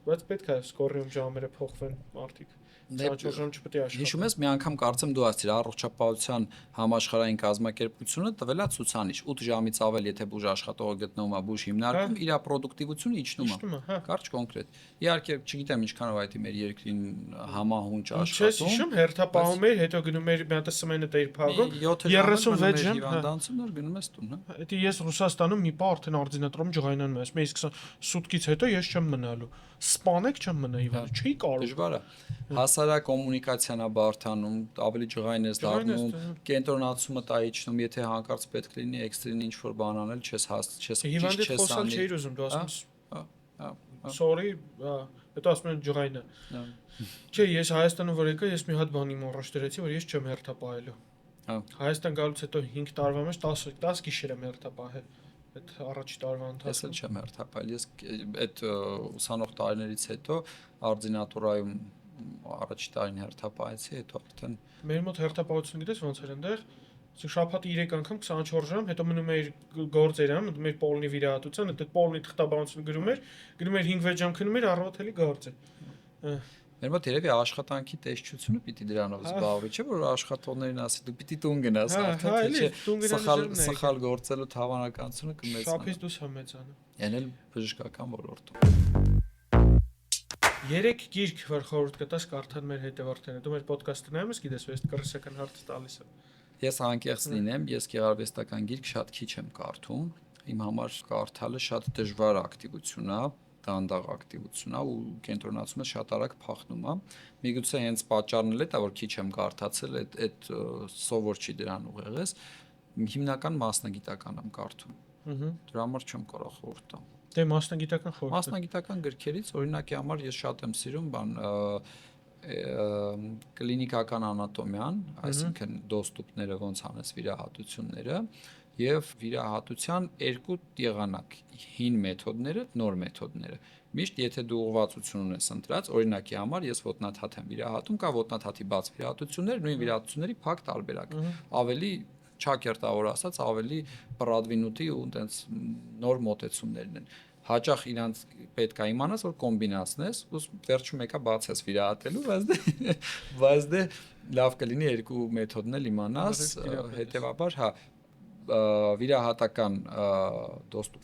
Բայց պետք է սկորիում ժամերը փոխվեն մարդիկ։ Հիշում ես մի անգամ կարծեմ դու ասիր առողջապահության համաշխարհային կազմակերպությունը տվել է ցուցանիշ 8 ժամից ավել եթե բուժ աշխատողը գտնվում է բուժ հիմնարկում իր պրոդուկտիվությունը իջնում է կարճ կոնկրետ իհարկե չգիտեմ ինչքանով այդ մեր երկրին համահունչ աշխատում չես հիշում հերթապահում էր հետո գնում էր մի հատ սմենը տեր փագում 36 ժամ հիվանդանոցում նոր գնում ես տուն հա դա ես Ռուսաստանում մի պա արդեն արձինատրում ջղայնանում եմ ես 20 սուտքից հետո ես չեմ մնալու սպանեք չեմ մնա հիվանդ չի կարող դժվար է հասարակ կոմունիկացիան է բարթանում, ավելի ջղայն ես դառնում, կենտրոնացումը տա իջնում, եթե հանկարծ պետք լինի էքստրին ինչ-որ բան անել, չես հիվանդի խոսալ չէիր ուզում, դու ասում ես sorry, հետո ասում են ջղայնը։ Չէ, ես Հայաստանում որ եկա, ես մի հատ բանի մոռաջ դրեցի, որ ես չեմ հերթապահելու։ Հայաստան գալուց հետո 5 տարվա մեջ 10 գիշեր եմ հերթապահել։ Այդ առաջի տարվա ընթացքում ես չեմ հերթապահել, ես այդ ուսանող տարիներից հետո արձինատուրայում առաջի տարին հերթապահեցի, հետո արդեն մեր մոտ հերթապահություն գիտես ոնց էր այնտեղ շաբաթի 3 անգամ 24 ժամ, հետո մնում էր գործեր անում, մեր պոլնի վիրահատության, այդ պոլնի թղթաբանությունը գրում էր 5-6 ժամ քնում էր, առավոտ էլի գործը։ Մեր մոտ երևի աշխատանքի տեսչությունը պիտի դրանով զբաղվի, չէ՞ որ աշխատողներին ասի դու պիտի տուն գնաս, արդեն թե սխալ գործելու հավանականությունը կմեծանա։ Շափից դուրս համեցանը։ Այն էլ բժշկական ոլորտում։ 3 գիրք որ խորհուրդ կտաս կարդան մեր հետևորդները։ Դու մեր ոդքասթը նայում ես, գիտես, ես կրսական հարց տալիս եմ։ Ես անկեղծ լինեմ, ես գեղարվեստական գիրք շատ քիչ եմ կարդում։ Իմ համար կարդալը շատ դժվար ակտիվություն է, դանդաղ ակտիվություն է ու կենտրոնացումը շատ արագ փախնում է։ Միգուցե հենց պատճառն էլ է դա որ քիչ եմ կարդացել, այդ սովոր չի դրան ուղեղես։ Հիմնական մասնագիտական եմ կարդում։ Դրա համար չեմ կարող խորհուրդ տալ։ Դե մասնագիտական խորհուրդ։ Մասնագիտական գրքերից օրինակի համար ես շատ եմ սիրում բան կլինիկական անատոմիան, այսինքն դոստուպները ոնց անես վիրահատությունները եւ վիրահատության երկու եղանակ՝ հին մեթոդները, նոր մեթոդները։ Միշտ եթե դու ուղղվածություն ունես ընտրած, օրինակի համար ես ոտնաթաթ եմ վիրահատում, կա ոտնաթաթի բաց վիրահատություններ, նույն վիրահատությունների փակ տարբերակ։ Ավելի չակերտավոր ասած, ավելի պրադվինուտի ու տենց նոր մոտեցումներն են։ հաճախ իրանց պետք է իմանաս, որ կոմբինացնես, ու վերջում եկա բացես վիրահատելու, բայց դե լավ կլինի երկու մեթոդն էլ իմանաս, հետեւաբար, հա, վիրահատական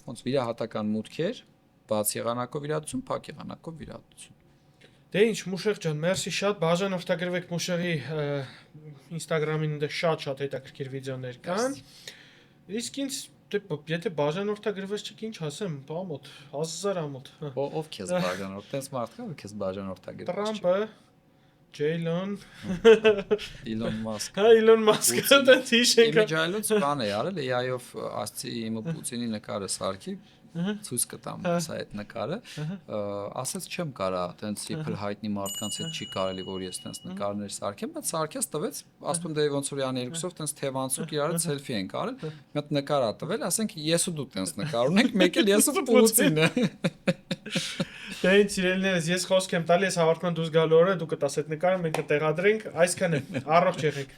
ոնց վիրահատական մուտքեր, բաց եղանակով վիրահատություն, փակ եղանակով վիրահատություն։ Դե ինչ, Մուշեղ ջան, մերսի շատ, բաժանորդագրվեք Մուշեղի Instagram-ին դե շատ հետաքրքիր վիդեոներ կան։ Իսկ ինձ եթե բաժանորդագրվես չեք ինչ ասեմ, բա մոտ 1000 ամոթ։ Ով քեզ բաժանորդ, տես մարդ կա, որ քեզ բաժանորդագրվես։ Տրամպը, Ջեյլոն, Իլոն Մասկ։ հա Իլոն Մասկը դա թիշենք։ Իմիջայլոց բան է արել, AI-ով ասցի իմ Պուտինի նկարը սարքի, ցույց կտամ սա այդ նկարը, ասաց չեմ կարա, տենց իբր հայտնի մարդկանց հետ չի կարելի որ ես տենց նկարներ սարքեմ, բայց սարքես տվեց, ասում դե ոնց որ յան երկուսով տենց թևանցուկ իրար սելֆի ենք արել, մի հատ նկար ա տվել, ասենք ես ու դու տենց նկար ունենք, մեկ էլ ես ու Պուտինը։ Դե ինչ իրելներս, ես խոսք եմ տալի, ես հավաքման դուրս գալու օրը դու կտաս այդ նկարը մենք կտեղադրենք, այսքան է, առողջ եղեք։